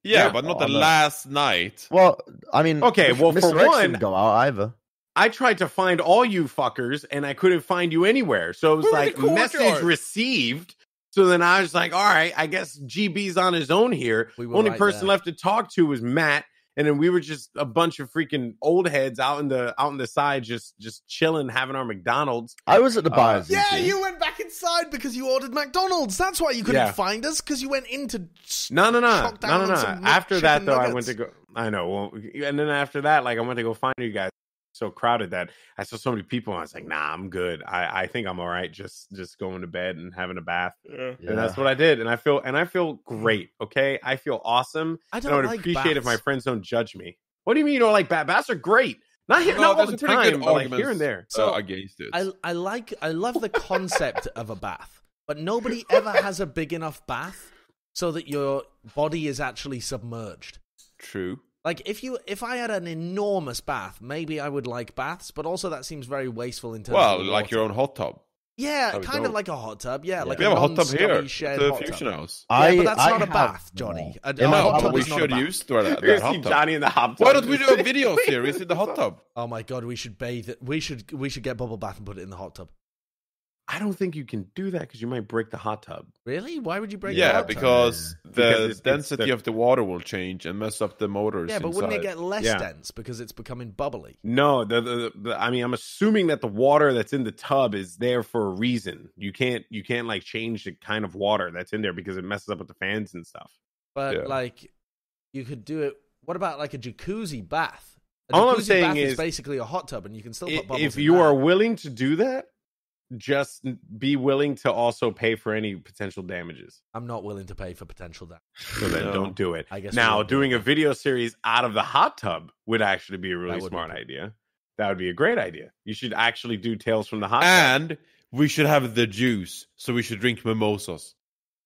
Yeah, but not the last night. Well, I mean, okay. Well, Mr. for X one, didn't go out either. I tried to find all you fuckers, and I couldn't find you anywhere. So it was like message received. So then I was like, all right, I guess GB's on his own here. Only person left to talk to was Matt, and then we were just a bunch of freaking old heads out in the side, just chilling, having our McDonald's. I was at the bar. Yeah, you went back inside because you ordered McDonald's. That's why you couldn't find us, because you went into no. After that, though, I went to go. I know. Well, and then after that, like I went to go find you guys. So crowded that I saw so many people, and I was like, nah, I'm good. I think I'm all right. Just going to bed and having a bath. And that's what I did. And I feel great. Okay. I feel awesome. I would appreciate if my friends don't judge me. What do you mean you don't like baths? Baths are great. Not all the time, but like here and there. So against it. I love the concept of a bath, but nobody ever has a big enough bath so that your body is actually submerged. True. Like, if I had an enormous bath, maybe I would like baths, but also that seems very wasteful in terms of water. Like your own hot tub. Yeah, kind of like a hot tub. Yeah, like we have a hot tub here at the Fusion House. Yeah, but that's not a bath, Johnny. A hot tub we is not should a bath. use that hot tub. Johnny in the hot tub. Why don't we do a video series in the hot tub? Oh my god, we should bathe it. We should get bubble bath and put it in the hot tub. I don't think you can do that because you might break the hot tub. Really? Why would you break the hot tub? Because the density of the water will change and mess up the motors. Yeah, but inside. wouldn't it get less dense because it's becoming bubbly? No, I mean, I'm assuming that the water that's in the tub is there for a reason. You can't like change the kind of water that's in there because it messes up with the fans and stuff. But like, you could do it. What about like a jacuzzi bath? All I'm saying is basically a hot tub, and you can still put bubbles. If you are willing to do that, just be willing to also pay for any potential damages. I'm not willing to pay for potential damage. So then don't do it. I guess now, doing a video series out of the hot tub would actually be a really smart idea. That would be a great idea. You should actually do Tales from the Hot Tub. And we should have the juice, so we should drink mimosas.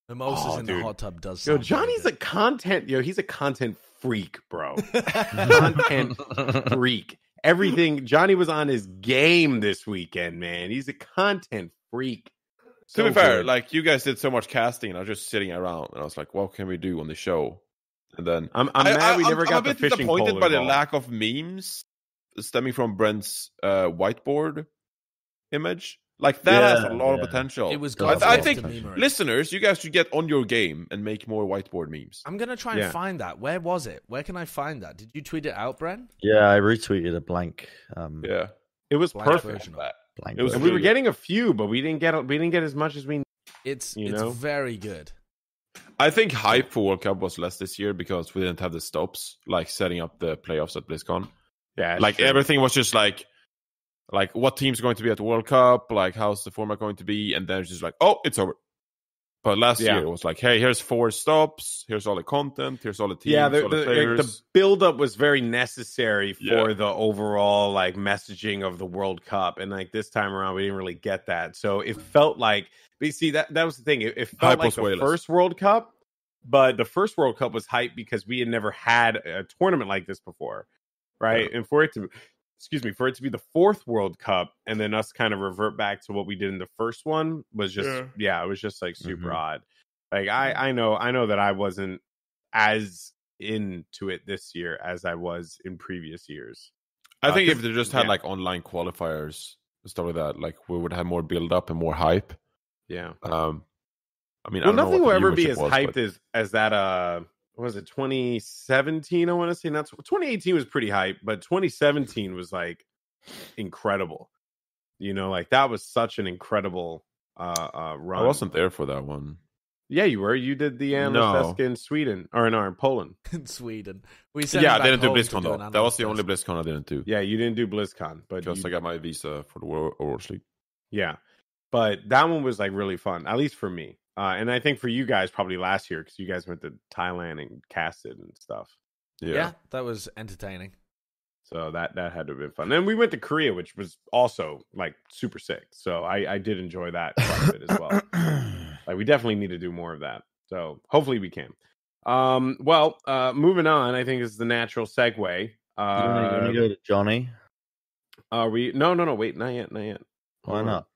Mimosas in the hot tub does. Johnny's a content. He's a content freak, bro. Content freak. Everything. Johnny was on his game this weekend, man. He's a content freak. To be fair, like you guys did so much casting, and I was just sitting around, and I was like, "What can we do on the show?" And then I'm mad we never got the fishing pole. I'm a bit disappointed by the lack of memes stemming from Bren's whiteboard image. Like that has a lot of potential. It was good. I think listeners, you guys should get on your game and make more whiteboard memes. I'm gonna try and find that. Where was it? Where can I find that? Did you tweet it out, Bren? Yeah, I retweeted a blank. It was perfect. Blank. It was. We were getting a few, but we didn't get as much as we. It's very good. I think hype for World Cup was less this year because we didn't have the stops, like setting up the playoffs at BlizzCon. Yeah, like everything was just like what team's going to be at the World Cup, like how's the format going to be, and then it's just like, oh, it's over. But last year it was like, hey, here's 4 stops, here's all the content, here's all the teams, all the players. The build-up was very necessary for the overall like messaging of the World Cup, and like this time around, we didn't really get that. So it felt like, but you see, that was the thing. It felt like the first World Cup But the first World Cup was hype because we had never had a tournament like this before, right? And for it to be the fourth World Cup and then us kind of revert back to what we did in the first one was just it was just like super odd. Like I know that I wasn't as into it this year as I was in previous years. I think if they just had like online qualifiers and stuff like that, like we would have more build up and more hype. Yeah. I mean, nothing will ever be as hyped as that. What was it, 2017? I want to say. Not 2018 was pretty hype, but 2017 was like incredible. You know, like that was such an incredible run. I wasn't there for that one. Yeah, you were. You did the analyst desk in Sweden, or in Poland. In Sweden. I didn't do BlizzCon though. That was the only BlizzCon I didn't do. Yeah, you didn't do BlizzCon, but I got my visa for the Overwatch League. Yeah, but that one was like really fun, at least for me. And I think for you guys probably last year because you guys went to Thailand and casted and stuff. Yeah, that was entertaining. So that had to have been fun. And we went to Korea, which was also like super sick. So I did enjoy that quite a bit as well. Like we definitely need to do more of that. So hopefully we can. Moving on, I think is the natural segue. You want to go to Johnny? Are we? No. Wait, not yet. Why not?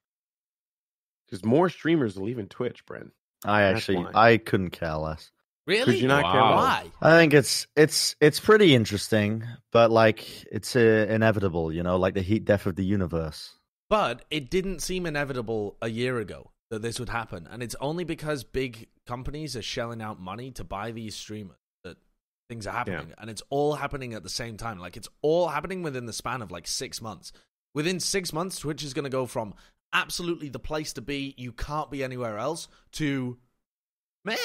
Because more streamers are leaving Twitch, Bren. I couldn't care less. Really? Could you not care less? Why? I think it's pretty interesting, but like it's inevitable, you know, like the heat death of the universe. But it didn't seem inevitable a year ago that this would happen, and it's only because big companies are shelling out money to buy these streamers that things are happening, and it's all happening at the same time. Like it's all happening within the span of like 6 months. Within 6 months, Twitch is going to go from absolutely the place to be, you can't be anywhere else, to meh.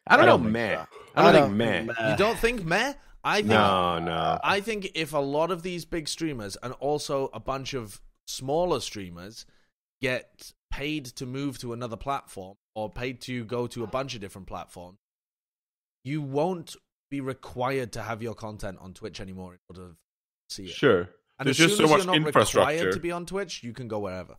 I don't know, meh. I don't think meh. You don't think meh? I think no. I think if a lot of these big streamers and also a bunch of smaller streamers get paid to move to another platform or paid to go to a bunch of different platforms, you won't be required to have your content on Twitch anymore in order to see it. Sure. And there's as just soon so as much you're not infrastructure required to be on Twitch, you can go wherever.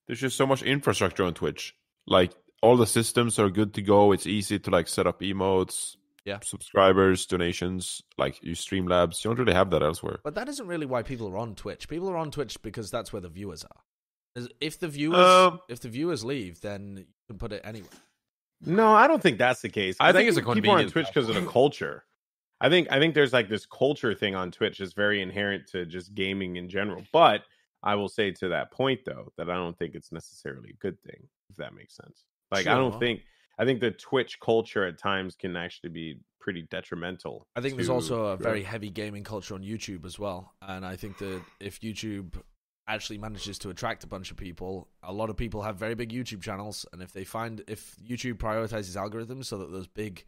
There's just so much infrastructure on Twitch. Like all the systems are good to go. It's easy to like set up emotes, subscribers, donations. Like you Streamlabs, you don't really have that elsewhere. But that isn't really why people are on Twitch. People are on Twitch because that's where the viewers are. If the viewers leave, then you can put it anywhere. No, I don't think that's the case. I think it's a people are on convenience Twitch because of the culture. I think there's like this culture thing on Twitch is very inherent to just gaming in general. But I will say to that point though that I don't think it's necessarily a good thing, if that makes sense. Like Sure. I think the Twitch culture at times can actually be pretty detrimental. I think there's also a very heavy gaming culture on YouTube as well. And I think that if YouTube actually manages to attract a bunch of people, a lot of people have very big YouTube channels. And if YouTube prioritizes algorithms so that those big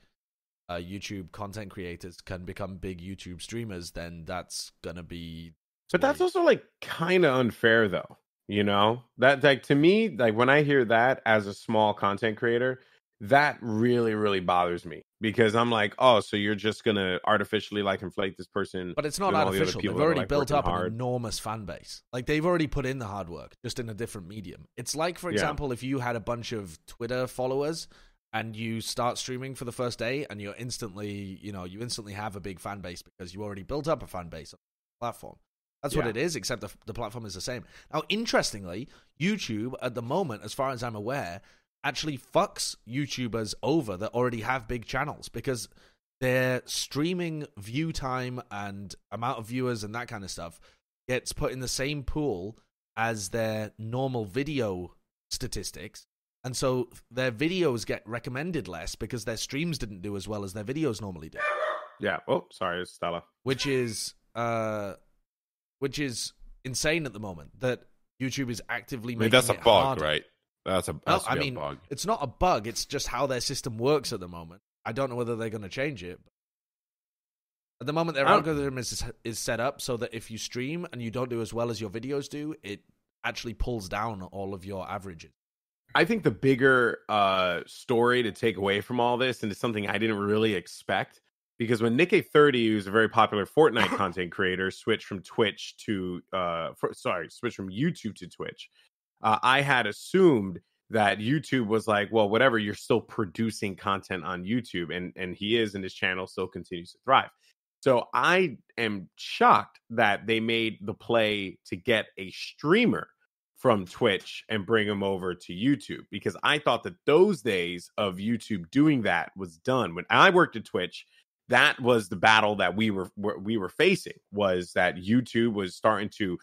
YouTube content creators can become big YouTube streamers, then that's gonna be. But that's also like kind of unfair, though. You know, that like to me, like when I hear that as a small content creator, that really, really bothers me because I'm like, oh, so you're just gonna artificially like inflate this person? But it's not artificial. They've already built up an enormous fan base. Like they've already put in the hard work, just in a different medium. It's like, for example, if you had a bunch of Twitter followers. And you start streaming for the first day, and you instantly have a big fan base because you already built up a fan base on the platform. That's what it is, except the platform is the same. Now, interestingly, YouTube at the moment, as far as I'm aware, actually fucks YouTubers over that already have big channels because their streaming view time and amount of viewers and that kind of stuff gets put in the same pool as their normal video statistics. And so their videos get recommended less because their streams didn't do as well as their videos normally do. Yeah. Oh, sorry, it's Stella. Which is insane at the moment that YouTube is actively making that's a it bug, harder. Right? That's a bug. It's not a bug. It's just how their system works at the moment. I don't know whether they're going to change it. At the moment, their algorithm is set up so that if you stream and you don't do as well as your videos do, it actually pulls down all of your averages. I think the bigger story to take away from all this, and it's something I didn't really expect, because when Nick30, who's a very popular Fortnite content creator, switched from YouTube to Twitch, I had assumed that YouTube was like, well, whatever, you're still producing content on YouTube, and he is, and his channel still continues to thrive. So I am shocked that they made the play to get a streamer from Twitch and bring him over to YouTube, because I thought that those days of YouTube doing that was done. When I worked at Twitch, that was the battle that we were facing, was that YouTube was starting to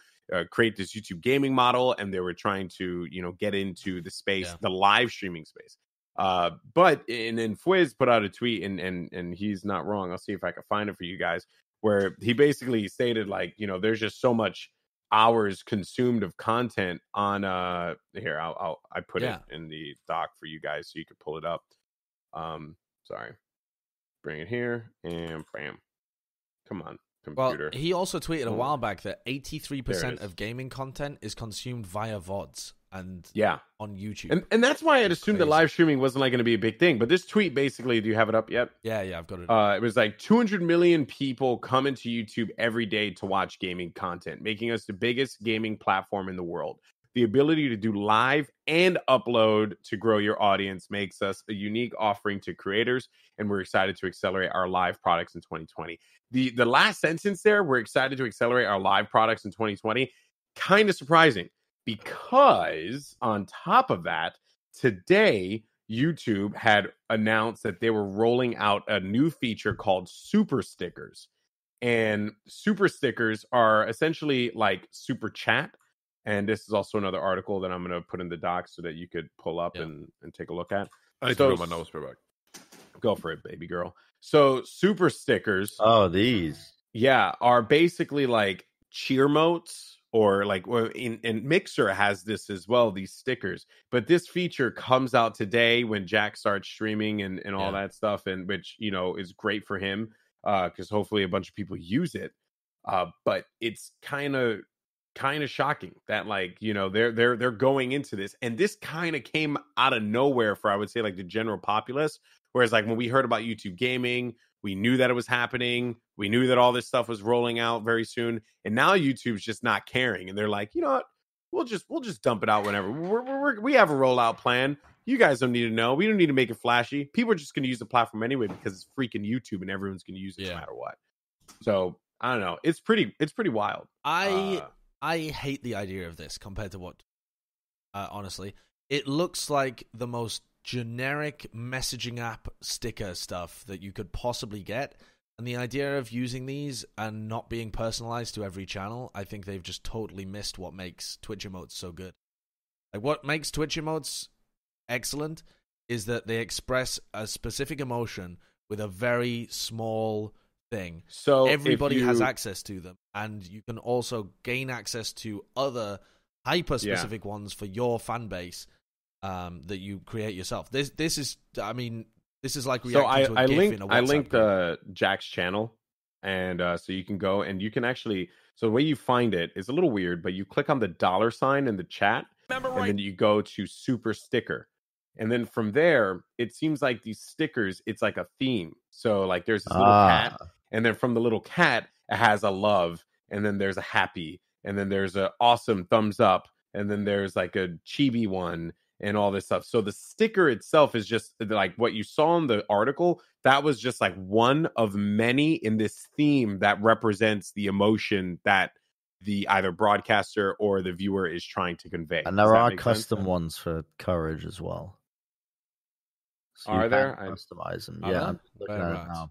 create this YouTube gaming model, and they were trying to, get into the space, the live streaming space. But then Fwiz put out a tweet, and he's not wrong. I'll see if I can find it for you guys, where he basically stated, like, there's just so much hours consumed of content on here. I put it in the doc for you guys so you can pull it up. Sorry. Bring it here, and bam. Come on, computer. Well, he also tweeted a while back that 83% of gaming content is consumed via VODs and on YouTube. And that's why I'd assumed that live streaming wasn't like going to be a big thing. But this tweet basically, do you have it up yet? Yeah, I've got it. It was like 200 million people come into YouTube every day to watch gaming content, making us the biggest gaming platform in the world. The ability to do live and upload to grow your audience makes us a unique offering to creators, and we're excited to accelerate our live products in 2020. The last sentence there, we're excited to accelerate our live products in 2020, kind of surprising, because on top of that, today, YouTube had announced that they were rolling out a new feature called Super Stickers. And Super Stickers are essentially like Super Chat. And this is also another article that I'm going to put in the doc so that you could pull up and take a look at. I need to go my nose for back. Go for it, baby girl. So Super Stickers. Oh, these. Yeah, are basically like cheer motes, or like in Mixer has this as well, these stickers. But this feature comes out today when Jack starts streaming and all that stuff, and which, is great for him because hopefully a bunch of people use it. But it's kind of shocking that, like, they're going into this, and this kind of came out of nowhere for, I would say, like the general populace. Whereas, like, when we heard about YouTube gaming, we knew that it was happening, we knew that all this stuff was rolling out very soon, and now YouTube's just not caring, and they're like, you know what, we'll just dump it out whenever. We have a rollout plan. You guys don't need to know. We don't need to make it flashy. People are just going to use the platform anyway because it's freaking YouTube, and everyone's going to use it no matter what. So I don't know. It's pretty wild. I hate the idea of this compared to what, honestly, it looks like the most generic messaging app sticker stuff that you could possibly get. And the idea of using these and not being personalized to every channel, I think they've just totally missed what makes Twitch emotes so good. Like, what makes Twitch emotes excellent is that they express a specific emotion with a very small thing. So everybody has access to them, and you can also gain access to other hyper specific ones for your fan base that you create yourself. This is like reacting to a GIF in a WhatsApp I linked group. Jack's channel, and so you can go and you can actually. So the way you find it is a little weird, but you click on the $sign in the chat, and then you go to Super Sticker. And then from there, it seems like these stickers, it's like a theme. So like there's this little cat, and then from the little cat, it has a love, and then there's a happy, and then there's a awesome thumbs up, and then there's like a chibi one, and all this stuff. So the sticker itself is just like what you saw in the article. That was just like one of many in this theme that represents the emotion that the either broadcaster or the viewer is trying to convey. And there are custom ones for Courage as well. So are there? Customize them. I'm looking at it now.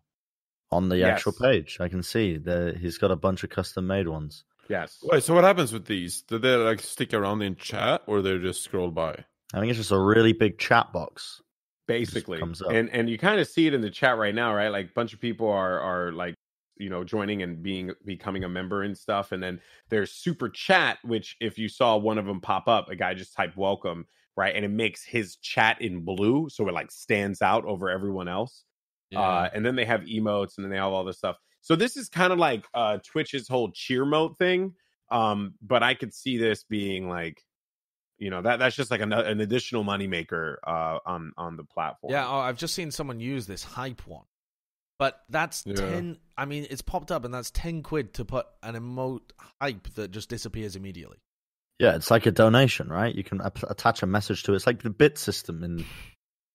On the actual page, I can see that he's got a bunch of custom made ones. Yes. Wait, so what happens with these? Do they like stick around in chat, or they just scroll by? I think it's just a really big chat box. Basically. Comes up. And you kind of see it in the chat right now, right? Like a bunch of people are like, joining and becoming a member and stuff. And then there's Super Chat, which if you saw one of them pop up, a guy just typed welcome, right? And it makes his chat in blue, so it like stands out over everyone else. And then they have emotes, and then they have all this stuff. So this is kind of like Twitch's whole cheer mode thing. But I could see this being like, that's just like an additional moneymaker on the platform. Yeah, I've just seen someone use this hype one. But that's 10, I mean, it's popped up, and that's 10 quid to put an emote hype that just disappears immediately. Yeah, it's like a donation, right? You can attach a message to it. It's like the bit system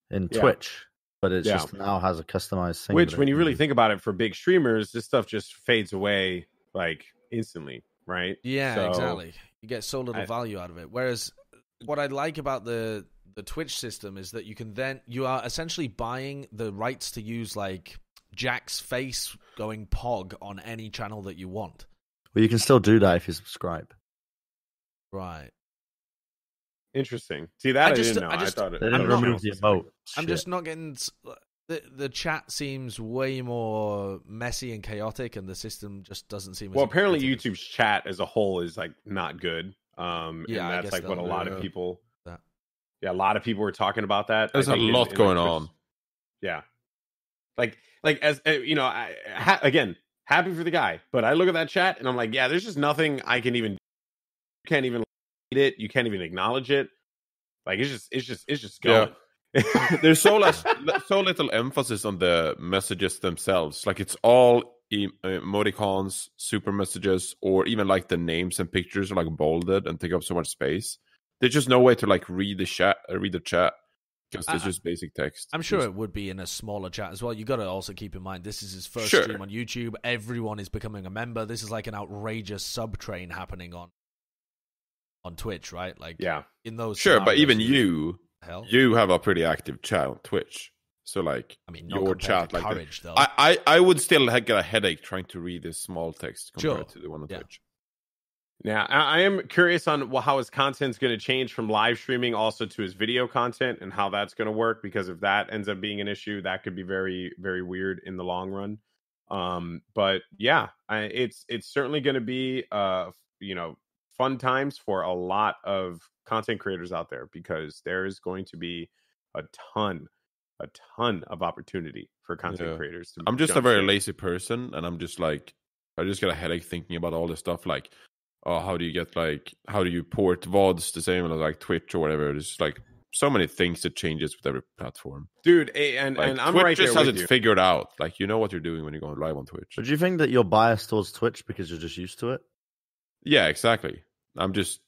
in Twitch, but it just now has a customized thing. Which, when you really think about it, for big streamers, this stuff just fades away like instantly, right? Yeah, exactly. You get so little value out of it. Whereas what I like about the Twitch system is that you are essentially buying the rights to use like Jack's face going pog on any channel that you want. Well, you can still do that if you subscribe. Right. Interesting. See, that I didn't know. I thought they didn't remove the emote. I'm just not getting... The chat seems way more messy and chaotic, and the system just doesn't seem... Well, apparently YouTube's chat as a whole is like not good. And that's like what a lot of people... Yeah, a lot of people were talking about that. There's a lot going on. Yeah. Like as you know, again, happy for the guy, but I look at that chat and I'm like, yeah, there's just nothing I can even... You can't even read it. You can't even acknowledge it. Like it's just going. Yeah. There's so little emphasis on the messages themselves. Like it's all emoticons, super messages, or even like the names and pictures are like bolded and take up so much space. There's just no way to like read the chat because there's just basic text. I'm sure it would be in a smaller chat as well. You got to also keep in mind this is his first stream on YouTube. Everyone is becoming a member. This is like an outrageous sub train happening on Twitch, right? Like, in those but even you have a pretty active chat on Twitch. So, like, I mean, your chat, like, courage, though. I would still get a headache trying to read this small text compared to the one on Twitch. Now, I am curious on how his content's going to change from live streaming also to his video content and how that's going to work, because if that ends up being an issue, that could be very, very weird in the long run. But yeah, it's certainly going to be fun times for a lot of content creators out there, because there is going to be a ton of opportunity for content creators. I'm just a very lazy person, and I'm just like, I just get a headache thinking about all this stuff. Like, how do you port VODs the same as like Twitch or whatever? There's like so many things that changes with every platform, dude. And I'm Twitch right there just with hasn't you. figured out. Like, you know what you're doing when you go live on Twitch. But do you think that you're biased towards Twitch because you're just used to it? Yeah, exactly. I'm lazy.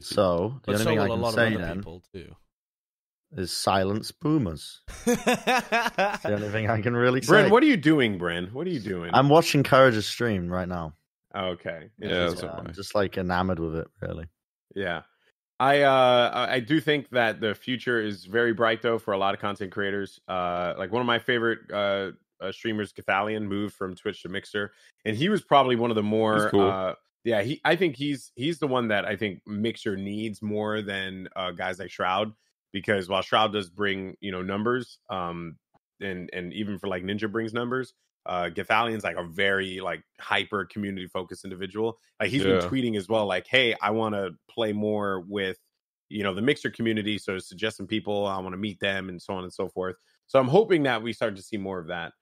So the only thing I can say then is silence boomers. That's the only thing I can really say. Bren, what are you doing, Bren? What are you doing? I'm watching Courage's stream right now. Okay. Yeah, I'm just like enamored with it, really. Yeah. I do think that the future is very bright, though, for a lot of content creators. Like one of my favorite streamers, Cathalion, moved from Twitch to Mixer, and he was probably one of the more cool. I think he's the one that I think Mixer needs more than guys like Shroud, because while Shroud does bring numbers, and even for like Ninja brings numbers, Gathalion's like a very like hyper community focused individual. Like he's been tweeting as well, like, hey, I want to play more with the Mixer community, so suggest some people, I want to meet them, and so on and so forth. So I'm hoping that we start to see more of that.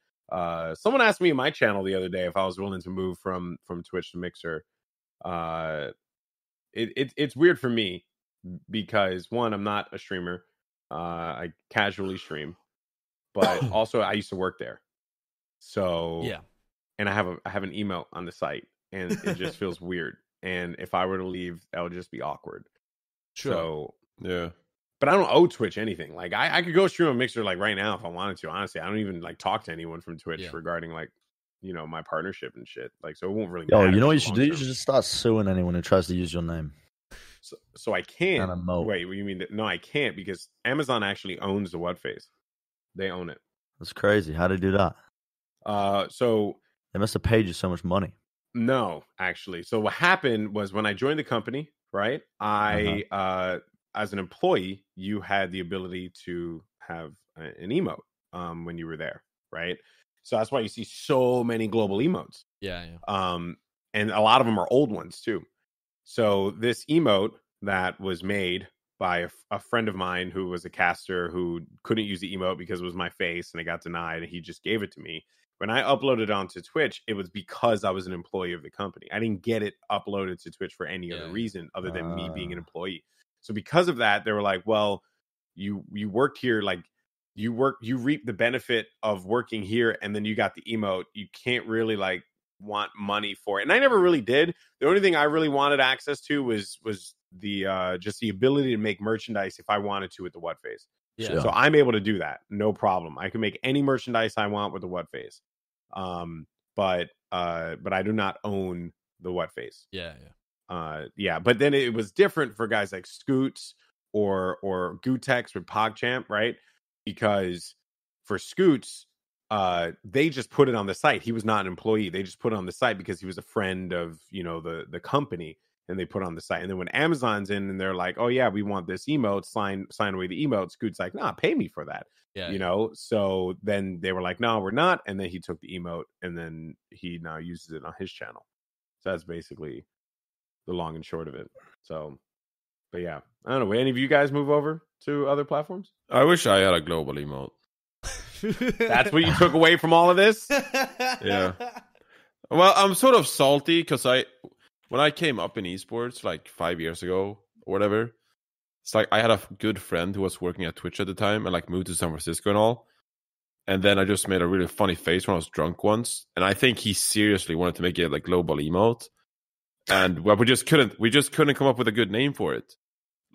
Someone asked me in my channel the other day if I was willing to move from Twitch to Mixer. It's weird for me because, one, I'm not a streamer. I casually stream, but also I used to work there. So and I have an email on the site, and it just feels weird. And if I were to leave, that would just be awkward. Sure. So yeah. But I don't owe Twitch anything. Like I could go stream a Mixer like right now if I wanted to. Honestly, I don't even like talk to anyone from Twitch regarding like my partnership and shit. Like, so it won't really matter. Yo, you know what you should do? You should just start suing anyone who tries to use your name. So I can't. Wait, what do you mean? No, I can't, because Amazon actually owns the Whatface. They own it. That's crazy. How do they do that? So they must have paid you so much money. No, actually. So what happened was, when I joined the company, right? I as an employee, you had the ability to have an emote when you were there, right? So that's why you see so many global emotes. Yeah. And a lot of them are old ones too. So this emote that was made by a friend of mine who was a caster who couldn't use the emote because it was my face, and it got denied, and he just gave it to me. When I uploaded it onto Twitch, it was because I was an employee of the company. I didn't get it uploaded to Twitch for any other reason other than me being an employee. So because of that, they were like, well, you worked here, like you reap the benefit of working here, and then you got the emote. You can't really like want money for it. And I never really did. The only thing I really wanted access to was the just the ability to make merchandise if I wanted to with the what face. Yeah. So I'm able to do that, no problem. I can make any merchandise I want with the what face. But I do not own the what face. Yeah. But then it was different for guys like Scoots or Gutex with PogChamp, right? Because for Scoots, they just put it on the site. He was not an employee. They just put it on the site because he was a friend of, the company, and they put it on the site. And then when Amazon's in and they're like, oh yeah, we want this emote, sign away the emote, Scoot's like, nah, pay me for that. So then they were like, no, we're not. And then he took the emote and then he now uses it on his channel. So that's basically the long and short of it. So, but yeah, I don't know. Will any of you guys move over to other platforms? I wish I had a global emote. That's what you took away from all of this? Yeah. Well, I'm sort of salty because when I came up in esports like 5 years ago or whatever, it's like I had a good friend who was working at Twitch at the time and like moved to San Francisco and all. And then I just made a really funny face when I was drunk once. And I think he seriously wanted to make it like global emote. And well, we just couldn't come up with a good name for it.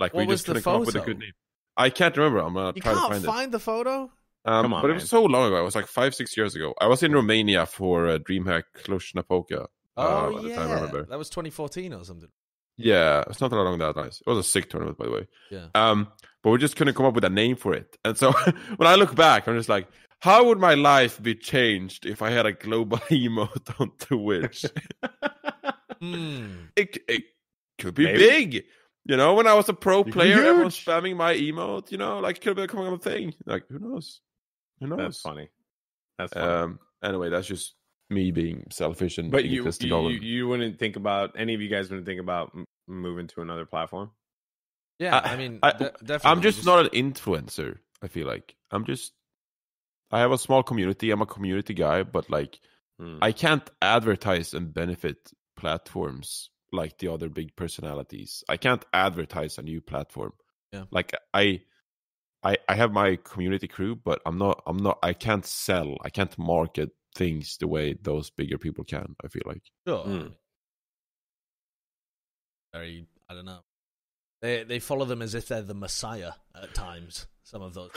Like What we was just the couldn't come up with a photo? good name. I can't remember. I'm gonna You try to can't find it. find the photo? Come on, but it man. was so long ago. It was like 5-6 years ago. I was in Romania for DreamHack Cluj-Napoca. Oh, at the yeah. time, I remember. That was 2014 or something. Yeah, it's not that long that nice. It was a sick tournament, by the way. Yeah. But we just couldn't come up with a name for it. And so when I look back, I'm just like, how would my life be changed if I had a global emote on Twitch? It could be big. When I was a pro player, everyone was spamming my emote, like it could have become a thing. Like, who knows? That's funny. That's funny. Anyway, that's just me being selfish and but egotistical. you wouldn't think about, any of you guys wouldn't think about moving to another platform? Yeah, I mean, definitely. I'm just not an influencer, I feel like. I have a small community. I'm a community guy, but like, I can't advertise and benefit platforms like the other big personalities. I can't advertise a new platform. Yeah. Like I have my community crew, but I can't sell, I can't market things the way those bigger people can, I feel like. Sure. Very, I don't know. They follow them as if they're the Messiah at times, some of those.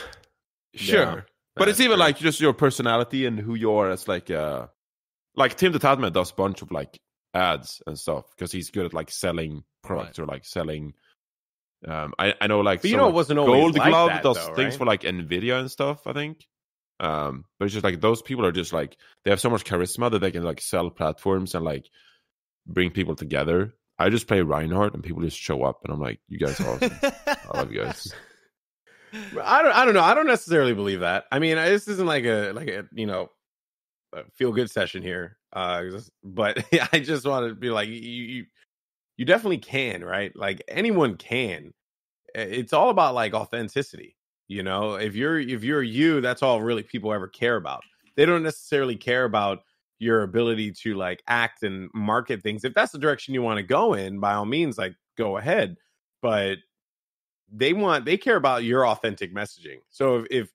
Sure. Yeah, but it's even like just your personality and who you are as like Tim the Tatman does a bunch of like ads and stuff because he's good at like selling products or like selling I know like but it wasn't always Gold like Glove that, does though, things right? for like Nvidia and stuff, I think. But it's just like those people are just like they have so much charisma that they can like sell platforms and like bring people together. I just play Reinhardt and people just show up and I'm like, you guys are awesome. I love you guys. I don't know. I don't necessarily believe that. I mean, this isn't like a a feel good session here. But I just want to be like, you definitely can, right? Like anyone can. It's all about like authenticity. If you're you, that's all really people ever care about. They don't necessarily care about your ability to like act and market things. If that's the direction you want to go in, by all means, like go ahead. But they care about your authentic messaging. So if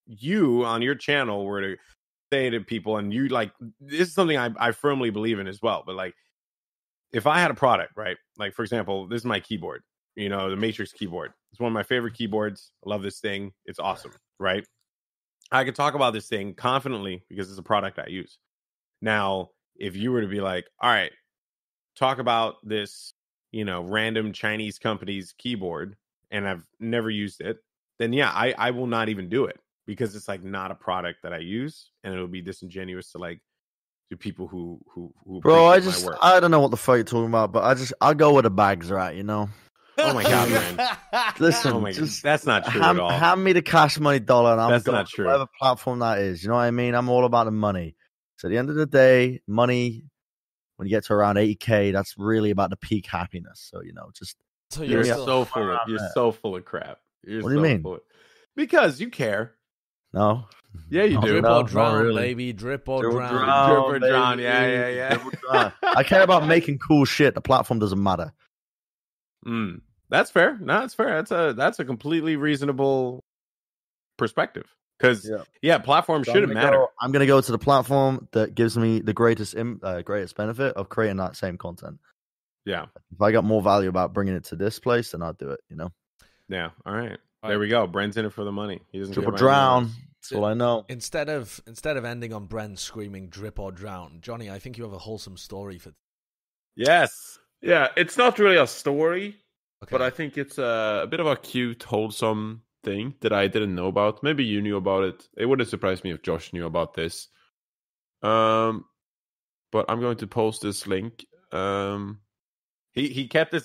you on your channel were to say to people, and you like, this is something I firmly believe in as well, but like if I had a product, right? Like for example, this is my keyboard, the Matrix keyboard. It's one of my favorite keyboards. I love this thing. It's awesome, right? I could talk about this thing confidently because it's a product I use. Now, if you were to be like, all right, talk about this, random Chinese company's keyboard, and I've never used it, then yeah, I will not even do it because it's like not a product that I use, and it'll be disingenuous to like to people who Bro, appreciate my work. I don't know what the fuck you're talking about, but I go where the bags are at, Oh my god, man! Listen, Oh my god, that's not true at all. Hand me the cash money dollar, and I'm That's going not to true. whatever platform that is. You know what I mean? I'm all about the money. So at the end of the day, money, when you get to around 80K, that's really about the peak happiness. So just So You're still so full of crap. What do you mean? Because you care. no. Yeah, you do. drip No, or drown, not really. baby. Drip or Drip or drown. drown. Drip or drown. baby. Yeah. Drip or drown. I care about making cool shit. The platform doesn't matter. That's fair. No, that's fair. That's a completely reasonable perspective. Because platform So shouldn't matter. I'm going to go to the platform that gives me the greatest benefit of creating that same content. Yeah. If I got more value about bringing it to this place, then I'll do it. Yeah. All right. There we go. Bren's in it for the money. He doesn't Drip or care about anything drown. else. That's all I know. Instead of ending on Bren screaming "drip or drown," Johnny, I think you have a wholesome story for. Yes. Yeah, it's not really a story, Okay. but I think it's a bit of a cute, wholesome thing that I didn't know about. Maybe you knew about it. It wouldn't surprise me if Josh knew about this. But I'm going to post this link. He kept this